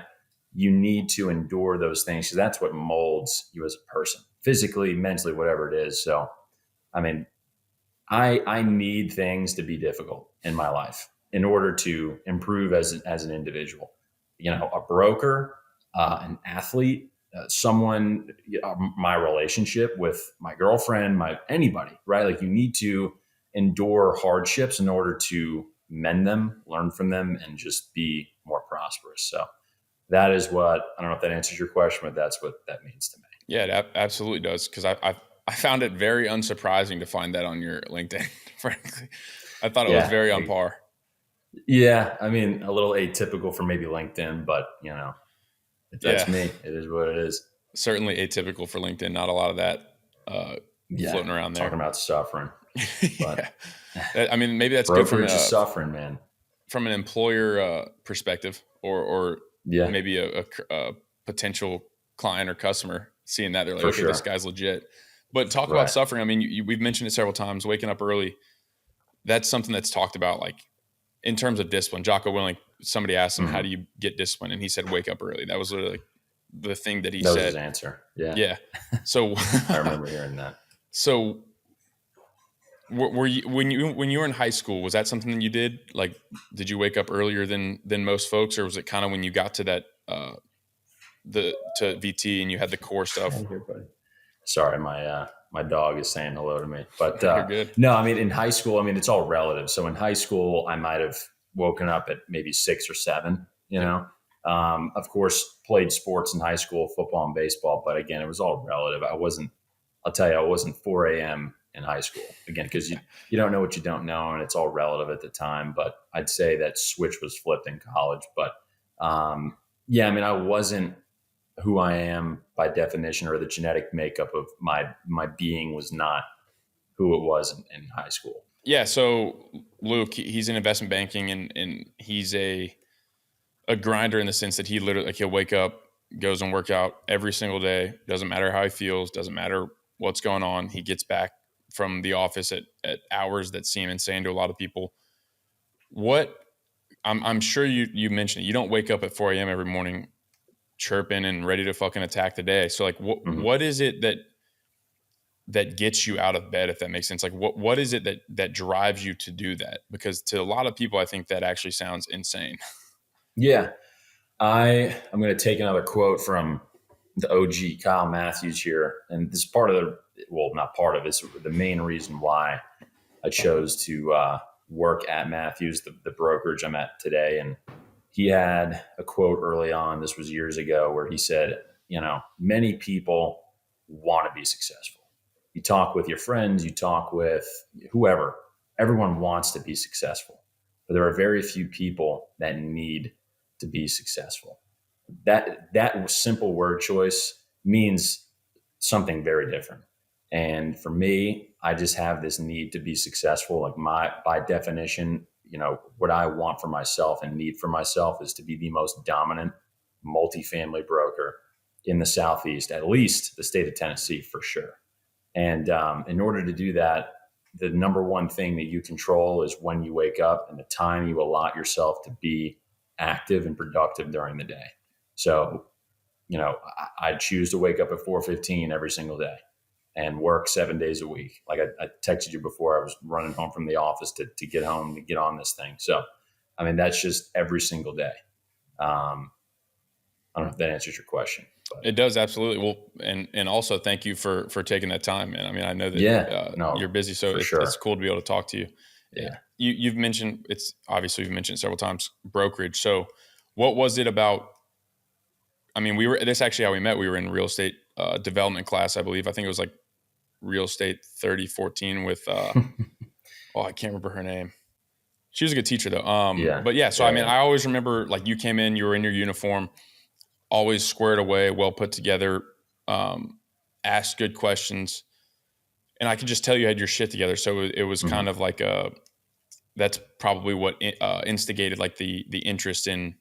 You need to endure those things, because that's what molds you as a person, physically, mentally, whatever it is. So, I mean, I need things to be difficult in my life in order to improve as an individual. A broker, an athlete, someone, my relationship with my girlfriend, my anybody, right? Like, you need to endure hardships in order to mend them, learn from them, and just be more prosperous. So that is what, I don't know if that answers your question, but that's what that means to me. Yeah, it absolutely does. Because I found it very unsurprising to find that on your LinkedIn. Frankly, I thought it was Yeah. very on par. Yeah, I mean, a little atypical for maybe LinkedIn, but that's Yeah, me. It is what it is. certainly atypical for LinkedIn. Not a lot of that Yeah, floating around there. talking about suffering, Yeah, but I mean, maybe that's good brokerage is suffering, man. from an employer perspective, or Yeah, maybe a potential client or customer seeing that they're like, for okay, this sure. guy's legit. But talk about Right. suffering. I mean, we've mentioned it several times. Waking up early, that's something that's talked about, like in terms of discipline. Jocko Willing, somebody asked him, "How Hmm. do you get discipline?" And he said, "Wake up early." That was literally the thing that he That was his said. answer. Yeah, Yeah. So, I remember hearing that. so were you when you were in high school? Was that something that you did? Like, did you wake up earlier than most folks, or was it kind of when you got to that the to VT and you had the core stuff? Hey, here, buddy. Sorry, my dog is saying hello to me. But You're good. no, I mean, in high school, I mean, it's all relative. So in high school, I might have woken up at maybe 6 or 7. Yep. Of course, played sports in high school, football and baseball. But again, it was all relative. I wasn't. I'll tell you, I wasn't 4 a.m. in high school again because you don't know what you don't know, and it's all relative at the time. But I'd say that switch was flipped in college. But yeah, I mean, I wasn't who I am by definition, or the genetic makeup of my being was not who it was in high school. Yeah. So Luke, he's in investment banking, and he's a grinder in the sense that he literally, like, he'll wake up, goes and work out every single day. Doesn't matter how he feels. Doesn't matter what's going on. He gets back from the office at hours that seem insane to a lot of people. What I'm sure you mentioned it. You don't wake up at 4 a.m. every morning chirping and ready to fucking attack the day. So like, Mm-hmm. what is it that gets you out of bed, if that makes sense? Like, what is it that drives you to do that? Because to a lot of people, I think that actually sounds insane. Yeah, I'm going to take another quote from the OG Kyle Matthews here, and this is part of not part of it's the main reason why I chose to work at Matthews, the brokerage I'm at today. And he had a quote early on. This was years ago, where he said, many people want to be successful. You talk with your friends, you talk with whoever, everyone wants to be successful. But there are very few people that need to be successful. That simple word choice means something very different. And for me, I just have this need to be successful. Like by definition, what I want for myself and need for myself is to be the most dominant multifamily broker in the Southeast, at least the state of Tennessee for sure. And in order to do that, the number one thing that you control is when you wake up and the time you allot yourself to be active and productive during the day. So, I choose to wake up at 4:15 every single day and work 7 days a week. Like I texted you before, I was running home from the office to get home to get on this thing. So, I mean, that's just every single day. I don't know if that answers your question, but It does, absolutely. Well, and also thank you for taking that time, man. I mean, I know that yeah, no, you're busy, so for it's sure. cool to be able to talk to you. Yeah. You've mentioned, it's obviously you've mentioned several times, brokerage. So, what was it about? I mean, we were, this actually how we met. We were in real estate development class, I believe. I think it was like real estate 3014 with oh, I can't remember her name. She was a good teacher though. Yeah. But yeah, so I Yeah. mean, Yeah. I always remember, like, you came in, you were in your uniform, always squared away, well put together, asked good questions, and I could just tell you had your shit together. So it was kind Mhm. of like that's probably what instigated like the interest in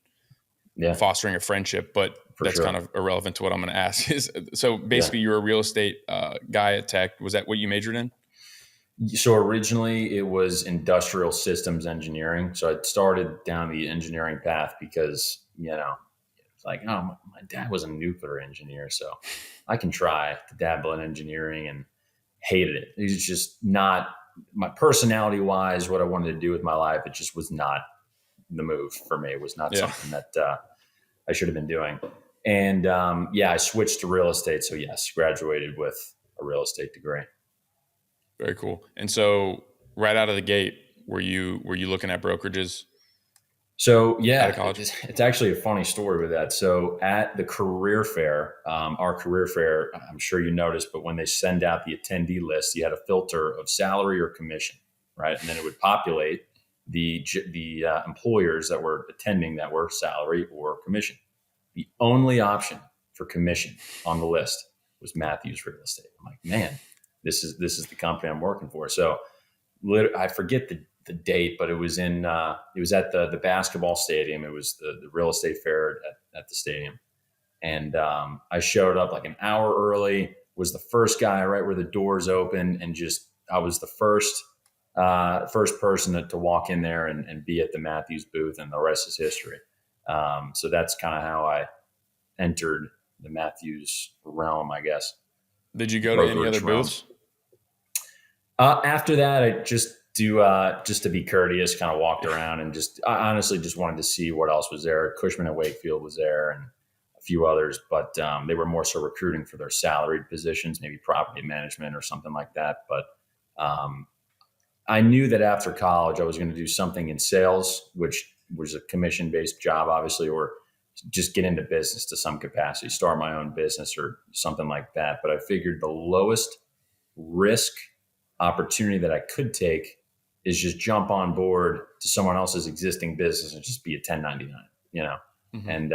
Yeah, fostering a friendship. But for that's kind sure. of irrelevant to what I'm going to ask. Is so Yeah. basically you're a real estate guy at Tech. Was that what you majored in? So originally it was industrial systems engineering. So I started down the engineering path because, it's like, oh, my dad was a nuclear engineer. So I can try to dabble in engineering, and hated it. It was just not my personality wise, what I wanted to do with my life. It just was not the move for me. It was not Yeah, something that I should have been doing. And yeah, I switched to real estate. So yes, graduated with a real estate degree. very cool. And so right out of the gate, were you looking at brokerages So out of yeah, college? it's actually a funny story with that. So at the career fair, our career fair, I'm sure you noticed, but when they send out the attendee list, you had a filter of salary or commission, right? And then it would populate the employers that were attending that were salary or commission. The only option for commission on the list was Matthews Real Estate. I'm like, man, this is the company I'm working for. So I forget the date, but it was at the basketball stadium. It was the real estate fair at the stadium. And I showed up like an hour early, was the first guy right where the doors open, and I was the first person to walk in there and be at the Matthews booth, and the rest is history. So that's kind of how I entered the Matthews realm, I guess. Did you go to any other booths? After that, I just to be courteous, kind of walked around and I honestly just wanted to see what else was there. Cushman and Wakefield was there, and a few others, but they were more so recruiting for their salaried positions, maybe property management or something like that. But I knew that after college, I was going to do something in sales, which was a commission-based job, obviously, or just get into business to some capacity, start my own business or something like that. But I figured the lowest risk opportunity that I could take is just jump on board to someone else's existing business and just be a 1099, mm-hmm. and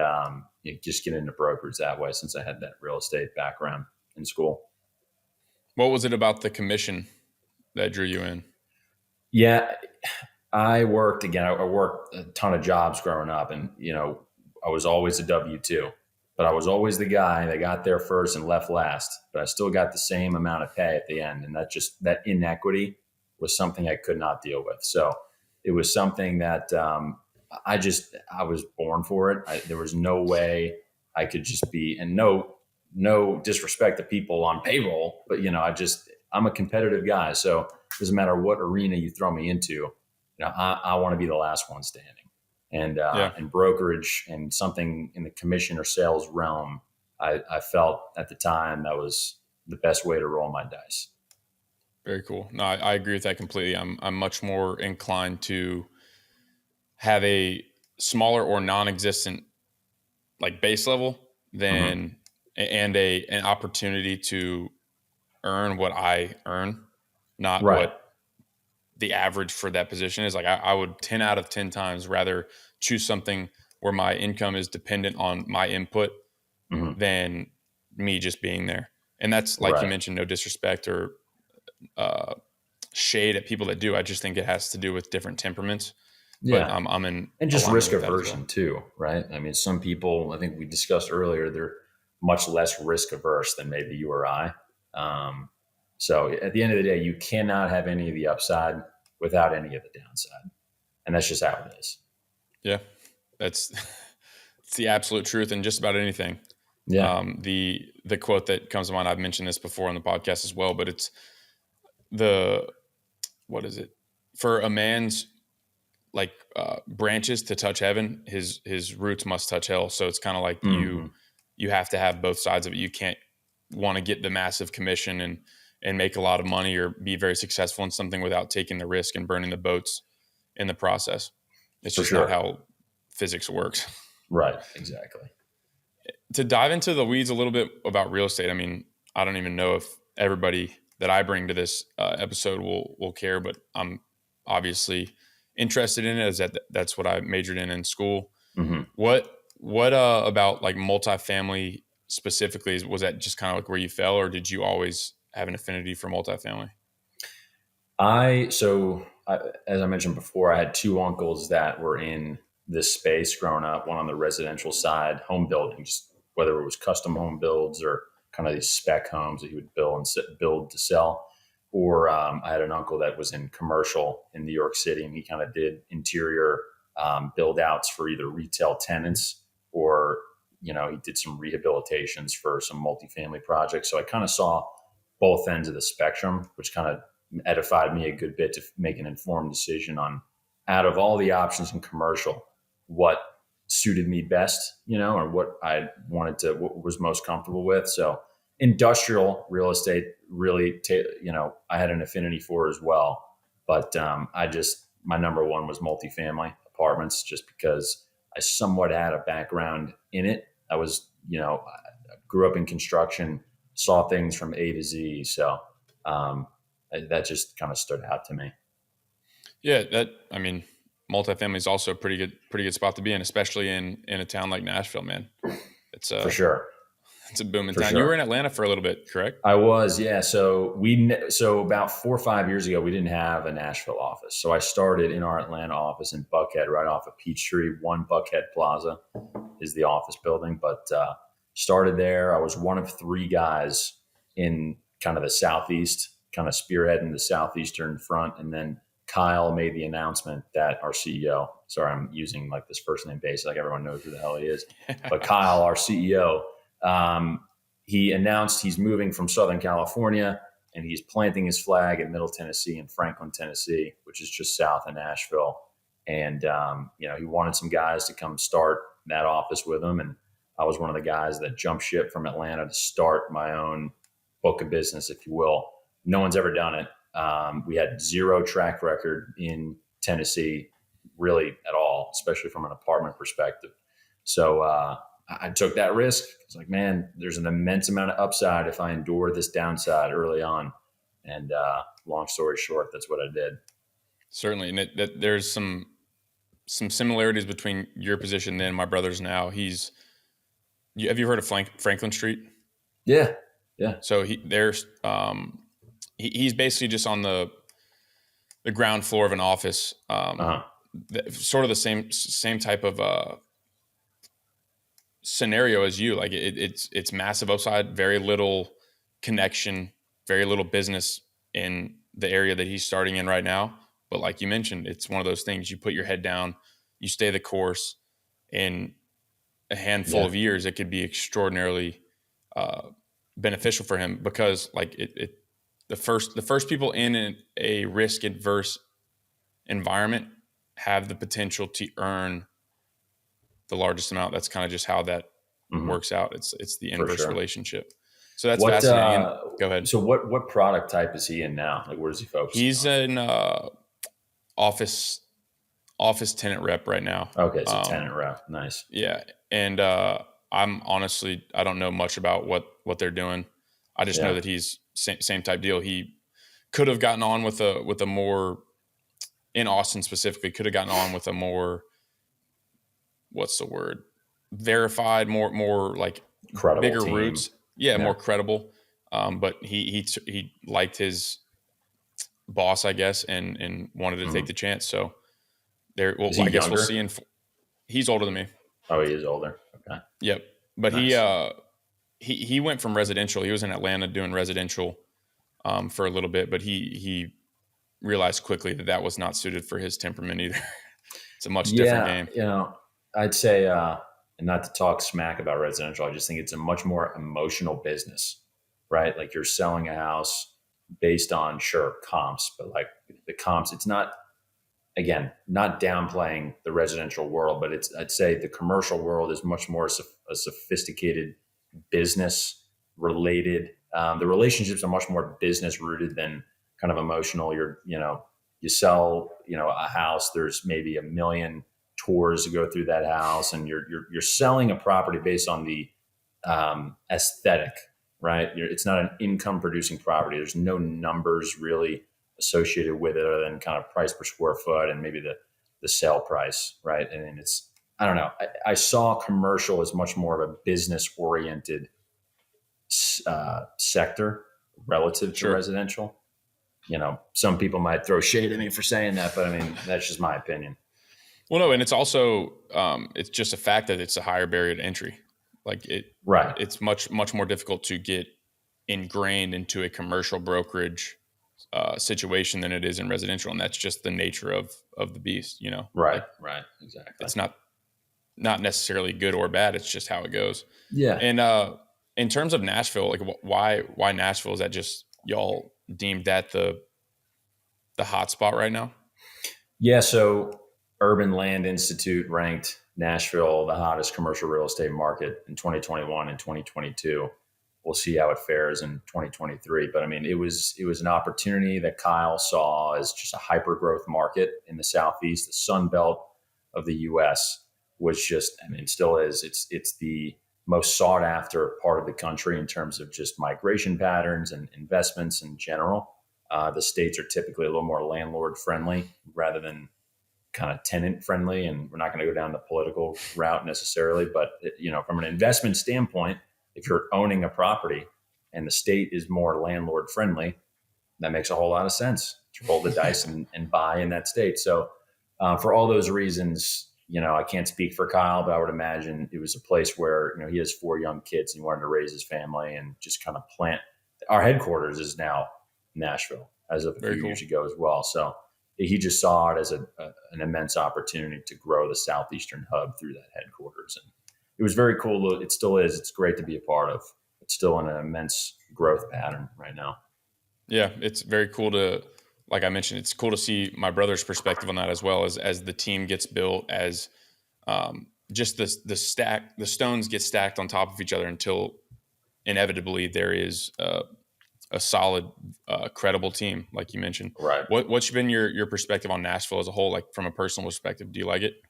just get into brokerage that way, since I had that real estate background in school. What was it about the commission that drew you in? Yeah, I worked a ton of jobs growing up, and, I was always a W-2, but I was always the guy that got there first and left last, but I still got the same amount of pay at the end. And that inequity was something I could not deal with. So it was something that I was born for it. There was no way I could just be, and no disrespect to people on payroll, but I'm a competitive guy. So it doesn't matter what arena you throw me into, I want to be the last one standing. And and brokerage and something in the commission or sales realm, I felt at the time that was the best way to roll my dice. Very cool. No, I agree with that completely. I'm much more inclined to have a smaller or non-existent like base level than and an opportunity to earn what I earn, not what the average for that position is. Like I would 10 out of 10 times rather choose something where my income is dependent on my input than me just being there. And that's like you mentioned, no disrespect or shade at people that do. I just think it has to do with different temperaments. Yeah. But I'm in, and just risk aversion too, right? I mean, some people, I think we discussed earlier, they're much less risk averse than maybe you or I. So at the end of the day, you cannot have any of the upside without any of the downside. And that's just how it is. Yeah. It's the absolute truth in just about anything. Yeah. The quote that comes to mind, I've mentioned this before on the podcast as well, but it's what is it? For a man's branches to touch heaven, his roots must touch hell. So it's kind of like you have to have both sides of it. You can't want to get the massive commission and make a lot of money or be very successful in something without taking the risk and burning the boats in the process. It's just not how physics works. Right. Exactly. To dive into the weeds a little bit about real estate. I mean, I don't even know if everybody that I bring to this episode will care, but I'm obviously interested in it, as that's what I majored in school. Mm-hmm. What about like multifamily specifically, was that just kind of like where you fell, or did you always have an affinity for multifamily? As I mentioned before, I had two uncles that were in this space growing up, one on the residential side, home buildings, whether it was custom home builds or kind of these spec homes that he would build to sell. Or I had an uncle that was in commercial in New York City, and he kind of did interior build outs for either retail tenants or, he did some rehabilitations for some multifamily projects. So I kind of saw both ends of the spectrum, which kind of edified me a good bit to make an informed decision on, out of all the options in commercial, what suited me best, or what what was most comfortable with. So industrial real estate really, I had an affinity for as well. But my number one was multifamily apartments, just because I somewhat had a background in it. I was, I grew up in construction, saw things from A to Z. So that just kind of stood out to me. Yeah, multifamily is also a pretty good spot to be in, especially in a town like Nashville, man. It's For a sure. it's a booming For town. You were sure. in Atlanta for a little bit, correct? I was, yeah. So about 4 or 5 years ago, we didn't have a Nashville office. So I started in our Atlanta office in Buckhead, right off of Peachtree. One Buckhead Plaza is the office building, but started there. I was one of three guys in kind of the Southeast, kind of spearheading the Southeastern front. And then Kyle made the announcement that our CEO, sorry, I'm using like this first name basis, like everyone knows who the hell he is, but Kyle, our CEO, he announced he's moving from Southern California and he's planting his flag in Middle Tennessee and Franklin, Tennessee, which is just south of Nashville. And, he wanted some guys to come start that office with him. And I was one of the guys that jumped ship from Atlanta to start my own book of business, if you will. No one's ever done it. We had zero track record in Tennessee, really at all, especially from an apartment perspective. So I took that risk. It's like, man, there's an immense amount of upside if I endure this downside early on. And long story short, that's what I did. Certainly, and there's some similarities between your position then, my brother's now. Have you heard of Franklin Street? Yeah, yeah. So he's basically just on the ground floor of an office, sort of the same type of scenario as you. Like it's massive upside, very little connection, very little business in the area that he's starting in right now. But like you mentioned, it's one of those things, you put your head down, you stay the course. In a handful of years, it could be extraordinarily beneficial for him, because like the first people in a risk adverse environment have the potential to earn the largest amount. That's kind of just how that works out. It's the inverse relationship. So that's fascinating. Go ahead. So what product type is he in now? Like, where does he focus? He's an office tenant rep right now. Okay, it's a tenant rep. Nice. Yeah, and I'm honestly, I don't know much about what they're doing. I just know that he's same type deal. He could have gotten on with a more, in Austin specifically, could have gotten on with a more, what's the word, verified, more like credible bigger team. roots. Yeah, more credible. But he liked his boss, I guess, and wanted to take the chance. So there, well, I guess we'll see. He's older than me. Oh, he is older. Okay. Yep. But nice. He went from residential. He was in Atlanta doing residential for a little bit, but he realized quickly that was not suited for his temperament either. It's a much different game. I'd say, and not to talk smack about residential, I just think it's a much more emotional business, right? Like, you're selling a house based on, sure, comps, but like the comps, it's not, again, not downplaying the residential world, but I'd say the commercial world is much more a sophisticated business related. The relationships are much more business rooted than kind of emotional. You sell, a house, there's maybe 1 million tours to go through that house, and you're selling a property based on the aesthetic, right? It's not an income producing property. There's no numbers really associated with it other than kind of price per square foot and maybe the sale price, right? And I don't know. I saw commercial as much more of a business oriented sector relative to residential. Some people might throw shade at me for saying that, but I mean, that's just my opinion. Well, no, and it's also it's just a fact that it's a higher barrier to entry. Like it's much more difficult to get ingrained into a commercial brokerage situation than it is in residential, and that's just the nature of the beast. Right, exactly. It's not necessarily good or bad. It's just how it goes. Yeah. And in terms of Nashville, like why Nashville? Is that just y'all deemed that the hot spot right now? Yeah. So Urban Land Institute ranked Nashville the hottest commercial real estate market in 2021 and 2022. We'll see how it fares in 2023. But I mean, it was an opportunity that Kyle saw as just a hyper growth market in the Southeast, the Sun Belt of the U.S. was just, I mean, still is. It's the most sought after part of the country in terms of just migration patterns and investments in general. The states are typically a little more landlord friendly rather than kind of tenant friendly, and we're not going to go down the political route necessarily, but from an investment standpoint, if you're owning a property and the state is more landlord friendly, that makes a whole lot of sense to roll the dice and buy in that state. So for all those reasons, I can't speak for Kyle, but I would imagine it was a place where, he has 4 young kids and he wanted to raise his family and just kind of plant. Our headquarters is now Nashville as of a Very few cool. years ago as well. So he just saw it as an immense opportunity to grow the Southeastern hub through that headquarters. And it was very cool. It still is. It's great to be a part of. It's still in an immense growth pattern right now. Yeah, it's very cool to, like I mentioned, it's cool to see my brother's perspective on that as well, as the team gets built, as just the stones get stacked on top of each other until inevitably there is a solid, credible team, like you mentioned. Right. What's been your perspective on Nashville as a whole, like from a personal perspective? Do you like it?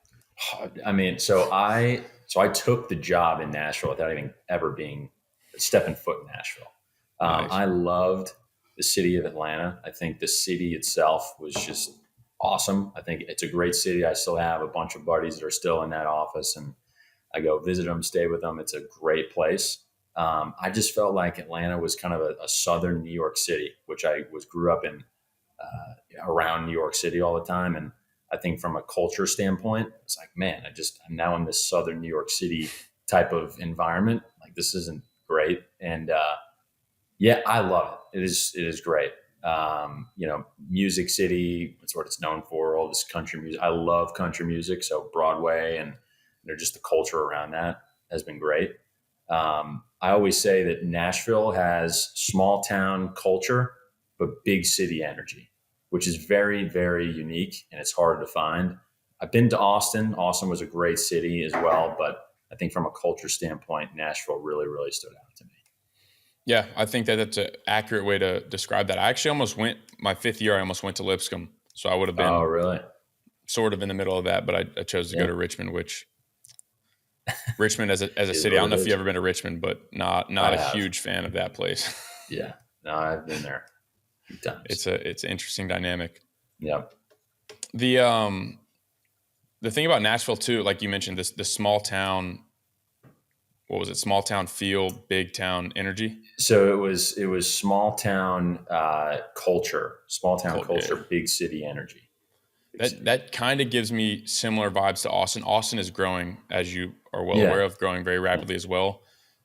I mean, so I took the job in Nashville without even ever stepping foot in Nashville. Nice. I loved the city of Atlanta. I think the city itself was just awesome. I think it's a great city. I still have a bunch of buddies that are still in that office, and I go visit them, stay with them. It's a great place. I just felt like Atlanta was kind of a southern New York City, which I grew up in around New York City all the time. And I think from a culture standpoint, it's like, man, I'm now in this southern New York City type of environment. Like, this isn't great. And yeah, I love it. It is great. Music City, it's what it's known for, all this country music. I love country music. So Broadway and just the culture around that has been great. I always say that Nashville has small town culture, but big city energy, which is very, very unique, and it's hard to find. I've been to Austin. Austin was a great city as well, but I think from a culture standpoint, Nashville really, really stood out to me. Yeah, I think that's an accurate way to describe that. I actually almost went my 5th year. I almost went to Lipscomb, so I would have been Oh, really? sort of in the middle of that. But I chose to go to Richmond, which Richmond as a city. I don't know if you've ever been to Richmond, but not a huge fan of that place. Yeah, no, I've been there a few times. It's an interesting dynamic. Yep. The thing about Nashville too, like you mentioned, the small town. What was it? Small town feel, big town energy. So it was small town culture, big city energy. That kind of gives me similar vibes to Austin. Austin is growing, as you are well aware of, growing very rapidly as well.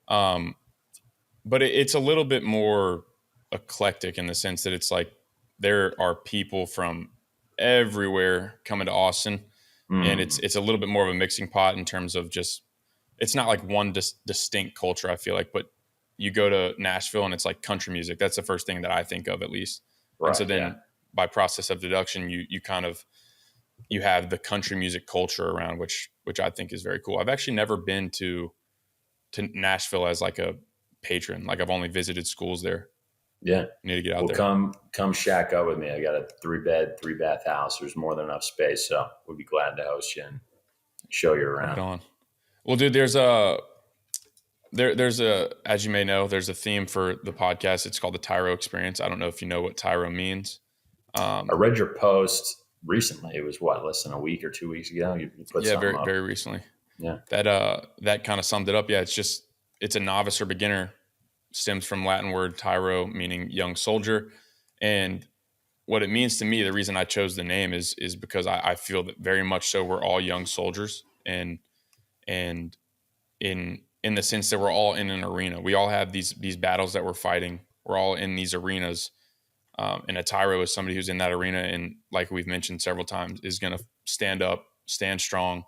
But it's a little bit more eclectic in the sense that it's like there are people from everywhere coming to Austin, and it's a little bit more of a mixing pot in terms of just, it's not like one distinct culture, I feel like, but you go to Nashville and it's like country music. That's the first thing that I think of, at least. Right, and so then by process of deduction, you have the country music culture around, which I think is very cool. I've actually never been to Nashville as like a patron. Like, I've only visited schools there. Yeah. You need to get out there. Come shack up with me. I got a 3-bed, 3-bath house. There's more than enough space. So we'd be glad to host you and show you around. Right on. Well, dude, there's a, as you may know, there's a theme for the podcast. It's called the Tyro experience. I don't know if you know what Tyro means. I read your post recently. It was less than a week or 2 weeks ago. You put something up. Very recently. Yeah. That kind of summed it up. Yeah. It's a novice or beginner, stems from Latin word Tyro, meaning young soldier. And what it means to me, the reason I chose the name is because I feel that very much so we're all young soldiers, and in the sense that we're all in an arena. We all have these battles that we're fighting. We're all in these arenas. And a Tyro is somebody who's in that arena, and like we've mentioned several times, is going to stand up, stand strong,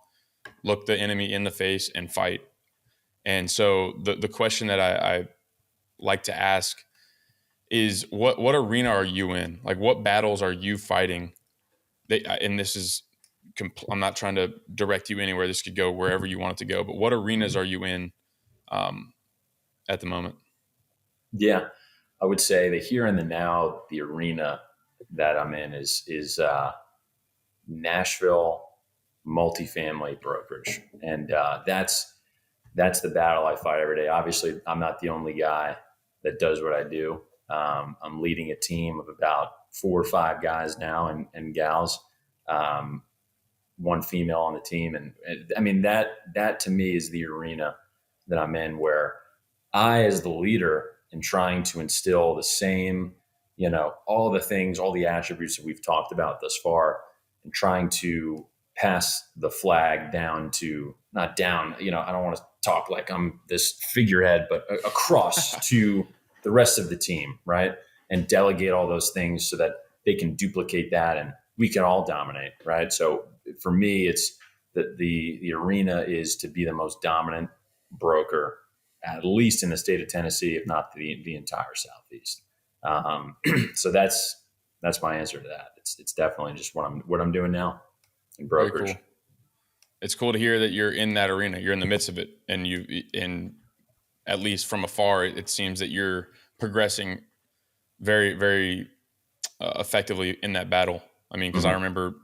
look the enemy in the face, and fight. And so the question that I like to ask is, what arena are you in? Like, what battles are you fighting? And this is, I'm not trying to direct you anywhere. This could go wherever you want it to go. But what arenas are you in at the moment? Yeah, I would say the here and the now, the arena that I'm in is Nashville multifamily brokerage, and that's the battle I fight every day. Obviously, I'm not the only guy that does what I do. I'm leading a team of about 4 or 5 guys now and gals. one female on the team. And I mean, that to me is the arena that I'm in, where I, as the leader, am trying to instill the same, all the things, all the attributes that we've talked about thus far, and trying to pass the flag down to, not down, I don't want to talk like I'm this figurehead, but across to the rest of the team, right? And delegate all those things so that they can duplicate that and we can all dominate, right? So for me, it's the arena is to be the most dominant broker, at least in the state of Tennessee, if not the entire Southeast. So that's my answer to that. It's definitely just what I'm doing now in brokerage. Very cool. It's cool to hear that you're in that arena. You're in the midst of it, and at least from afar, it seems that you're progressing very, very effectively in that battle. I mean, because I remember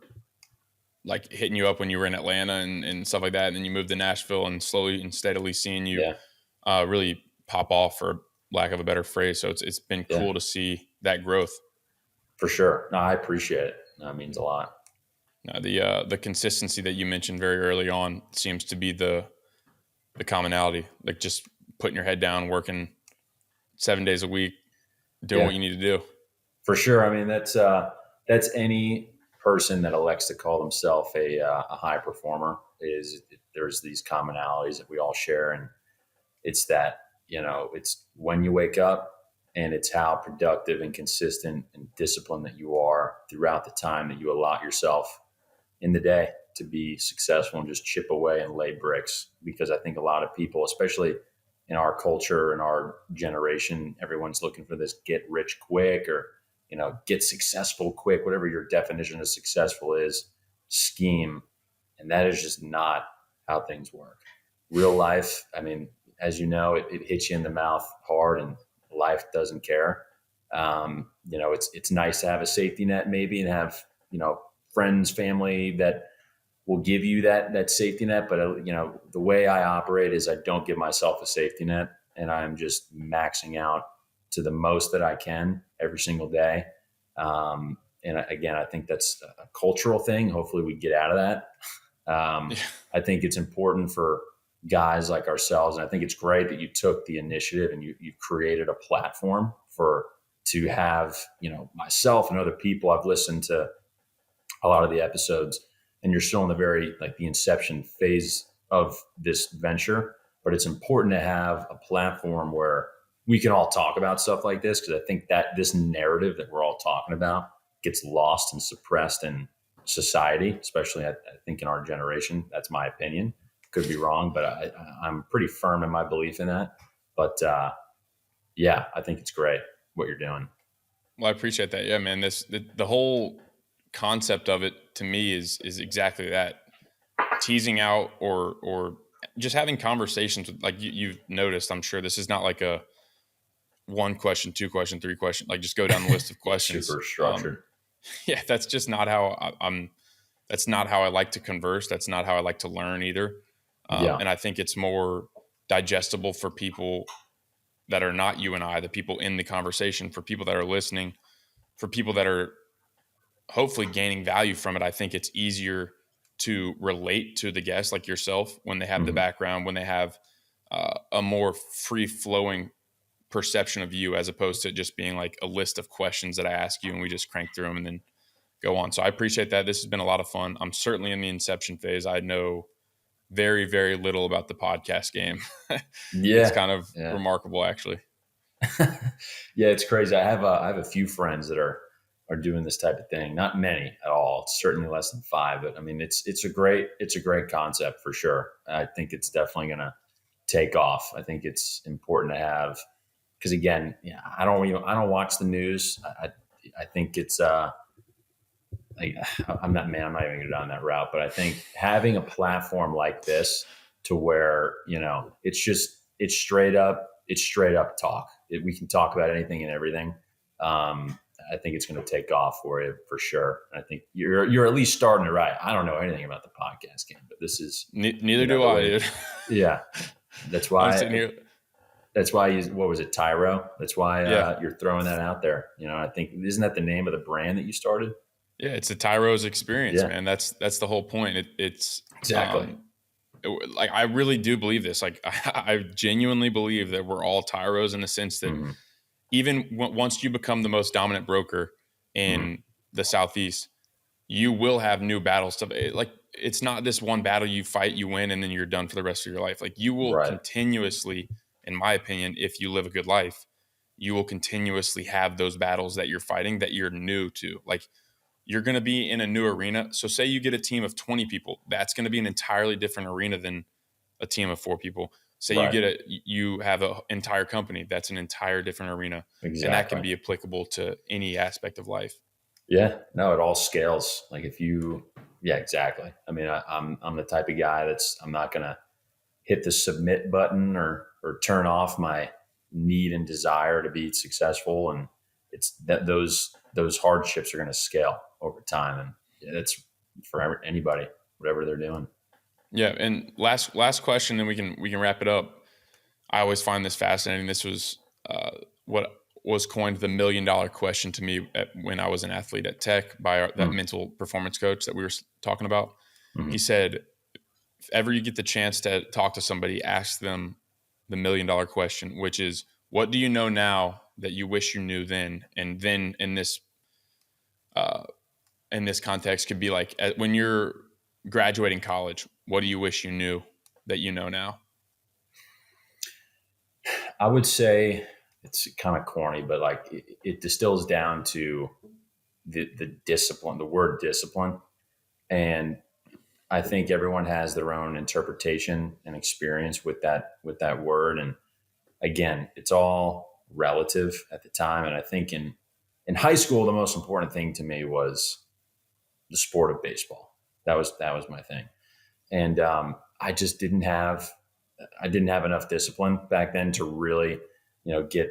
like hitting you up when you were in Atlanta and stuff like that, and then you moved to Nashville, and slowly and steadily seeing you really pop off, for lack of a better phrase. So it's been cool to see that growth. For sure. No, I appreciate it. That means a lot. Now, the consistency that you mentioned very early on seems to be the commonality, like just putting your head down, working 7 days a week, doing what you need to do. For sure. I mean, that's any person that elects to call themselves a high performer. There's these commonalities that we all share, and it's that, it's when you wake up, and it's how productive and consistent and disciplined that you are throughout the time that you allot yourself in the day to be successful and just chip away and lay bricks. Because I think a lot of people, especially in our culture and our generation, everyone's looking for this get rich quick or, get successful quick, whatever your definition of successful is, scheme. And that is just not how things work. Real life, I mean, as you know, it hits you in the mouth hard, and life doesn't care. It's nice to have a safety net maybe, and have, friends, family that will give you that safety net. But, the way I operate is I don't give myself a safety net, and I'm just maxing out to the most that I can every single day. And again, I think that's a cultural thing. Hopefully we get out of that. I think it's important for guys like ourselves. And I think it's great that you took the initiative and you created a platform to have, myself and other people. I've listened to a lot of the episodes, and you're still in the very, the inception phase of this venture, but it's important to have a platform where we can all talk about stuff like this. Cause I think that this narrative that we're all talking about gets lost and suppressed in society, especially I think in our generation. That's my opinion. Could be wrong, but I'm pretty firm in my belief in that. But I think it's great what you're doing. Well, I appreciate that. Yeah, man. The whole concept of it to me is exactly that: teasing out or just having conversations with, like you've noticed. I'm sure this is not like a 1 question, 2 question, 3 question. Like just go down the list of questions. Super structured. That's just not how I'm. That's not how I like to converse. That's not how I like to learn either. And I think it's more digestible for people that are not you and I, the people in the conversation, for people that are listening, for people that are hopefully gaining value from it. I think it's easier to relate to the guest like yourself when they have the background, when they have a more free-flowing perception of you, as opposed to just being like a list of questions that I ask you and we just crank through them and then go on. So I appreciate that. This has been a lot of fun. I'm certainly in the inception phase. I know very, very little about the podcast game. It's kind of remarkable, actually. Yeah, it's crazy. I have a few friends that are doing this type of thing. Not many at all. It's certainly less than 5, but I mean, it's a great concept for sure. I think it's definitely going to take off. I think it's important to have, because again, I don't watch the news. I think it's I'm not even going to go down that route, but I think having a platform like this to where, it's straight up talk. We can talk about anything and everything. I think it's going to take off for you for sure. I think you're at least starting it right. I don't know anything about the podcast game, but this is neither do I, dude. Yeah. That's why what was it? Tyro. That's why you're throwing that out there. I think, isn't that the name of the brand that you started? Yeah, it's a Tyro's experience, Yeah, man. That's the whole point. exactly. Like I really do believe this. Like I genuinely believe that we're all Tyros in the sense that Hmm. even once you become the most dominant broker Hmm. in the Southeast, you will have new battles to like. It's not this one battle you fight, you win, and then you're done for the rest of your life. Like you will Right. continuously, in my opinion, if you live a good life, you will continuously have those battles that you're fighting that you're new to. Like you're going to be in a new arena. So say you get a team of 20 people, that's going to be an entirely different arena than a team of 4 people. Say Right. you have an entire company, that's an entire different arena, and that can Exactly. be applicable to any aspect of life. Yeah. No, it all scales. Like if you, yeah, exactly. I mean, I'm the type of guy I'm not going to hit the submit button or turn off my need and desire to be successful. And it's that those hardships are going to scale over time. And yeah, that's for anybody, whatever they're doing. Yeah, and last question, then we can wrap it up. I always find this fascinating. This was what was coined the $1 million question to me when I was an athlete at Tech by that Mm. mental performance coach that we were talking about. He Hmm. said, if ever you get the chance to talk to somebody, ask them the $1 million question, which is, what do you know now that you wish you knew then? And then uh, in this context, could be like when you're graduating college, what do you wish you knew that you know now? I would say it's kind of corny, but like it distills down to the discipline, the word discipline. And I think everyone has their own interpretation and experience with that word. And again, it's all relative at the time. And I think in high school, the most important thing to me was the sport of baseball. That was my thing. And I just didn't have enough discipline back then to really, get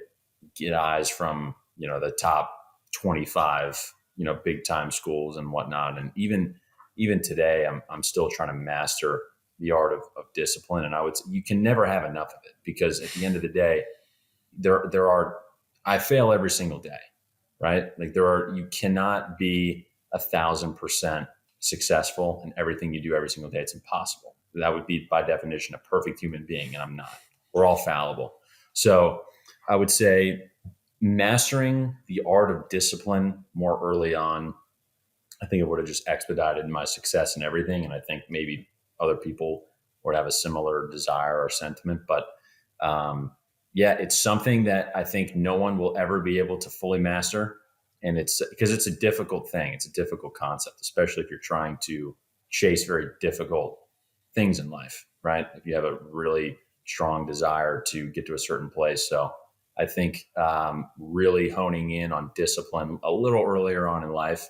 eyes from, the top 25, big time schools and whatnot. And even today, I'm still trying to master the art of discipline. And you can never have enough of it, because at the end of the day, there are, I fail every single day, right? Like you cannot be 1,000% successful in everything you do every single day. It's impossible. That would be by definition a perfect human being, and I'm not. We're all fallible. So I would say mastering the art of discipline more early on, I think it would have just expedited my success in everything. And I think maybe other people would have a similar desire or sentiment. But yeah, it's something that I think no one will ever be able to fully master. And it's because it's a difficult thing. It's a difficult concept, especially if you're trying to chase very difficult things in life, right? If you have a really strong desire to get to a certain place. So I think really honing in on discipline a little earlier on in life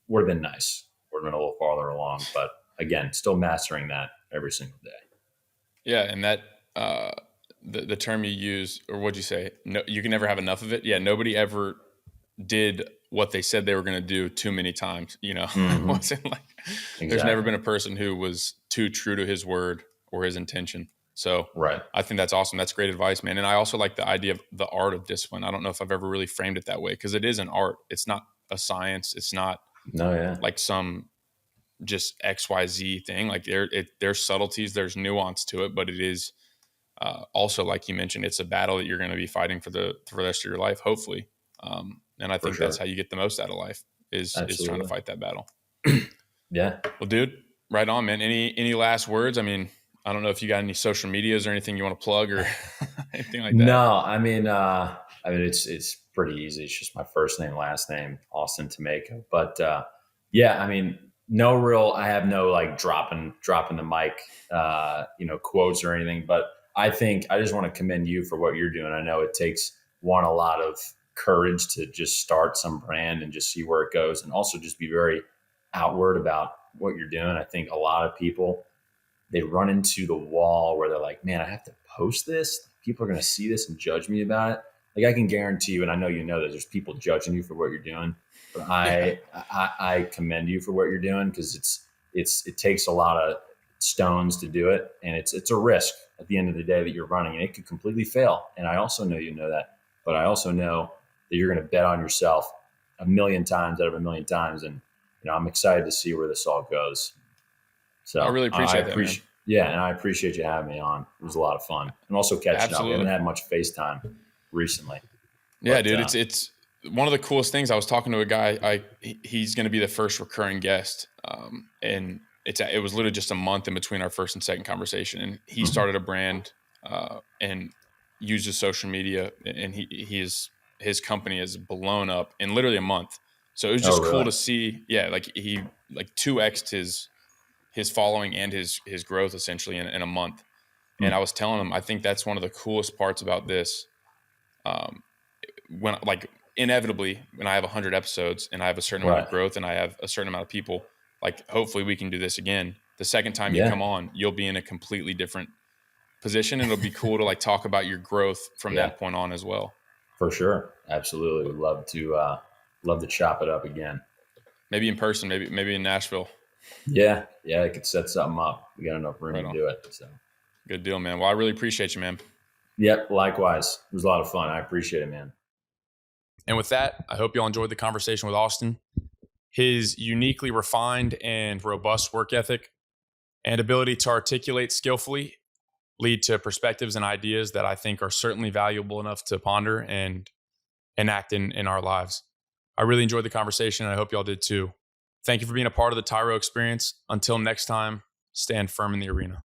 would have been nice. Would have been a little farther along, but again, still mastering that every single day. Yeah, and that uh, the term you use, or what'd you say? No, you can never have enough of it. Yeah, nobody ever did what they said they were going to do too many times. It Hmm. wasn't like there's never Exactly. been a person who was too true to his word or his intention. So Right. I think that's awesome. That's great advice, man. And I also like the idea of the art of discipline. I don't know if I've ever really framed it that way, because it is an art. It's not a science. It's not No. Yeah. like some just XYZ thing. Like there's subtleties, there's nuance to it, but it is also, like you mentioned, it's a battle that you're going to be fighting for the rest of your life, hopefully. And I For think that's how sure. you get the most out of life is trying to Absolutely. fight that battle. Yeah. Well, dude, right on, man. Any last words? I mean, I don't know if you got any social medias or anything you want to plug or anything like that. No, I mean it's pretty easy. It's just my first name, last name, Austin Tomaiko. But yeah, I mean, no real. I have no like dropping the mic, quotes or anything. But I think I just want to commend you for what you're doing. I know it takes a lot of courage to just start some brand and just see where it goes, and also just be very outward about what you're doing. I think a lot of people, they run into the wall where they're like, man, I have to post this. People are going to see this and judge me about it. Like I can guarantee you, and I know you know that there's people judging you for what you're doing, but Yeah, I commend you for what you're doing, because it takes a lot of stones to do it, and it's a risk at the end of the day that you're running, and it could completely fail. And I also know you know that, but I also know that you're going to bet on yourself a million times out of a million times. And, I'm excited to see where this all goes. I So really I appreciate that, man. appreciate, yeah. And I appreciate you having me on. It was a lot of fun and also catching up. We haven't Absolutely. had much FaceTime recently, Yeah, but, dude. It's one of the coolest things. I was talking to a guy. He's going to be the first recurring guest, and it was literally just a month in between our first and second conversation. And he started a brand and uses social media, and his company has blown up in literally a month. So it was oh, just cool really? to see. Yeah, like he 2x'd his following and his growth essentially in a month. And Hmm. I was telling him, I think that's one of the coolest parts about this. Um, when like inevitably when I have 100 episodes and I have a certain amount of Right. growth and I have a certain amount of people, like hopefully we can do this again. The second time you Yeah, come on, you'll be in a completely different position, and it'll be cool to like talk about your growth from yeah, that point on as well. for sure. Absolutely. Would love to chop it up again. Maybe in person, maybe in Nashville. Yeah. Yeah. I could set something up. We got enough room Right to on. do it. So, Good deal, man. Well, I really appreciate you, man. yep. Likewise. It was a lot of fun. I appreciate it, man. And with that, I hope you all enjoyed the conversation with Austin. His uniquely refined and robust work ethic and ability to articulate skillfully lead to perspectives and ideas that I think are certainly valuable enough to ponder and enact in our lives. I really enjoyed the conversation, and I hope y'all did too. Thank you for being a part of the Tyro experience. Until next time, stand firm in the arena.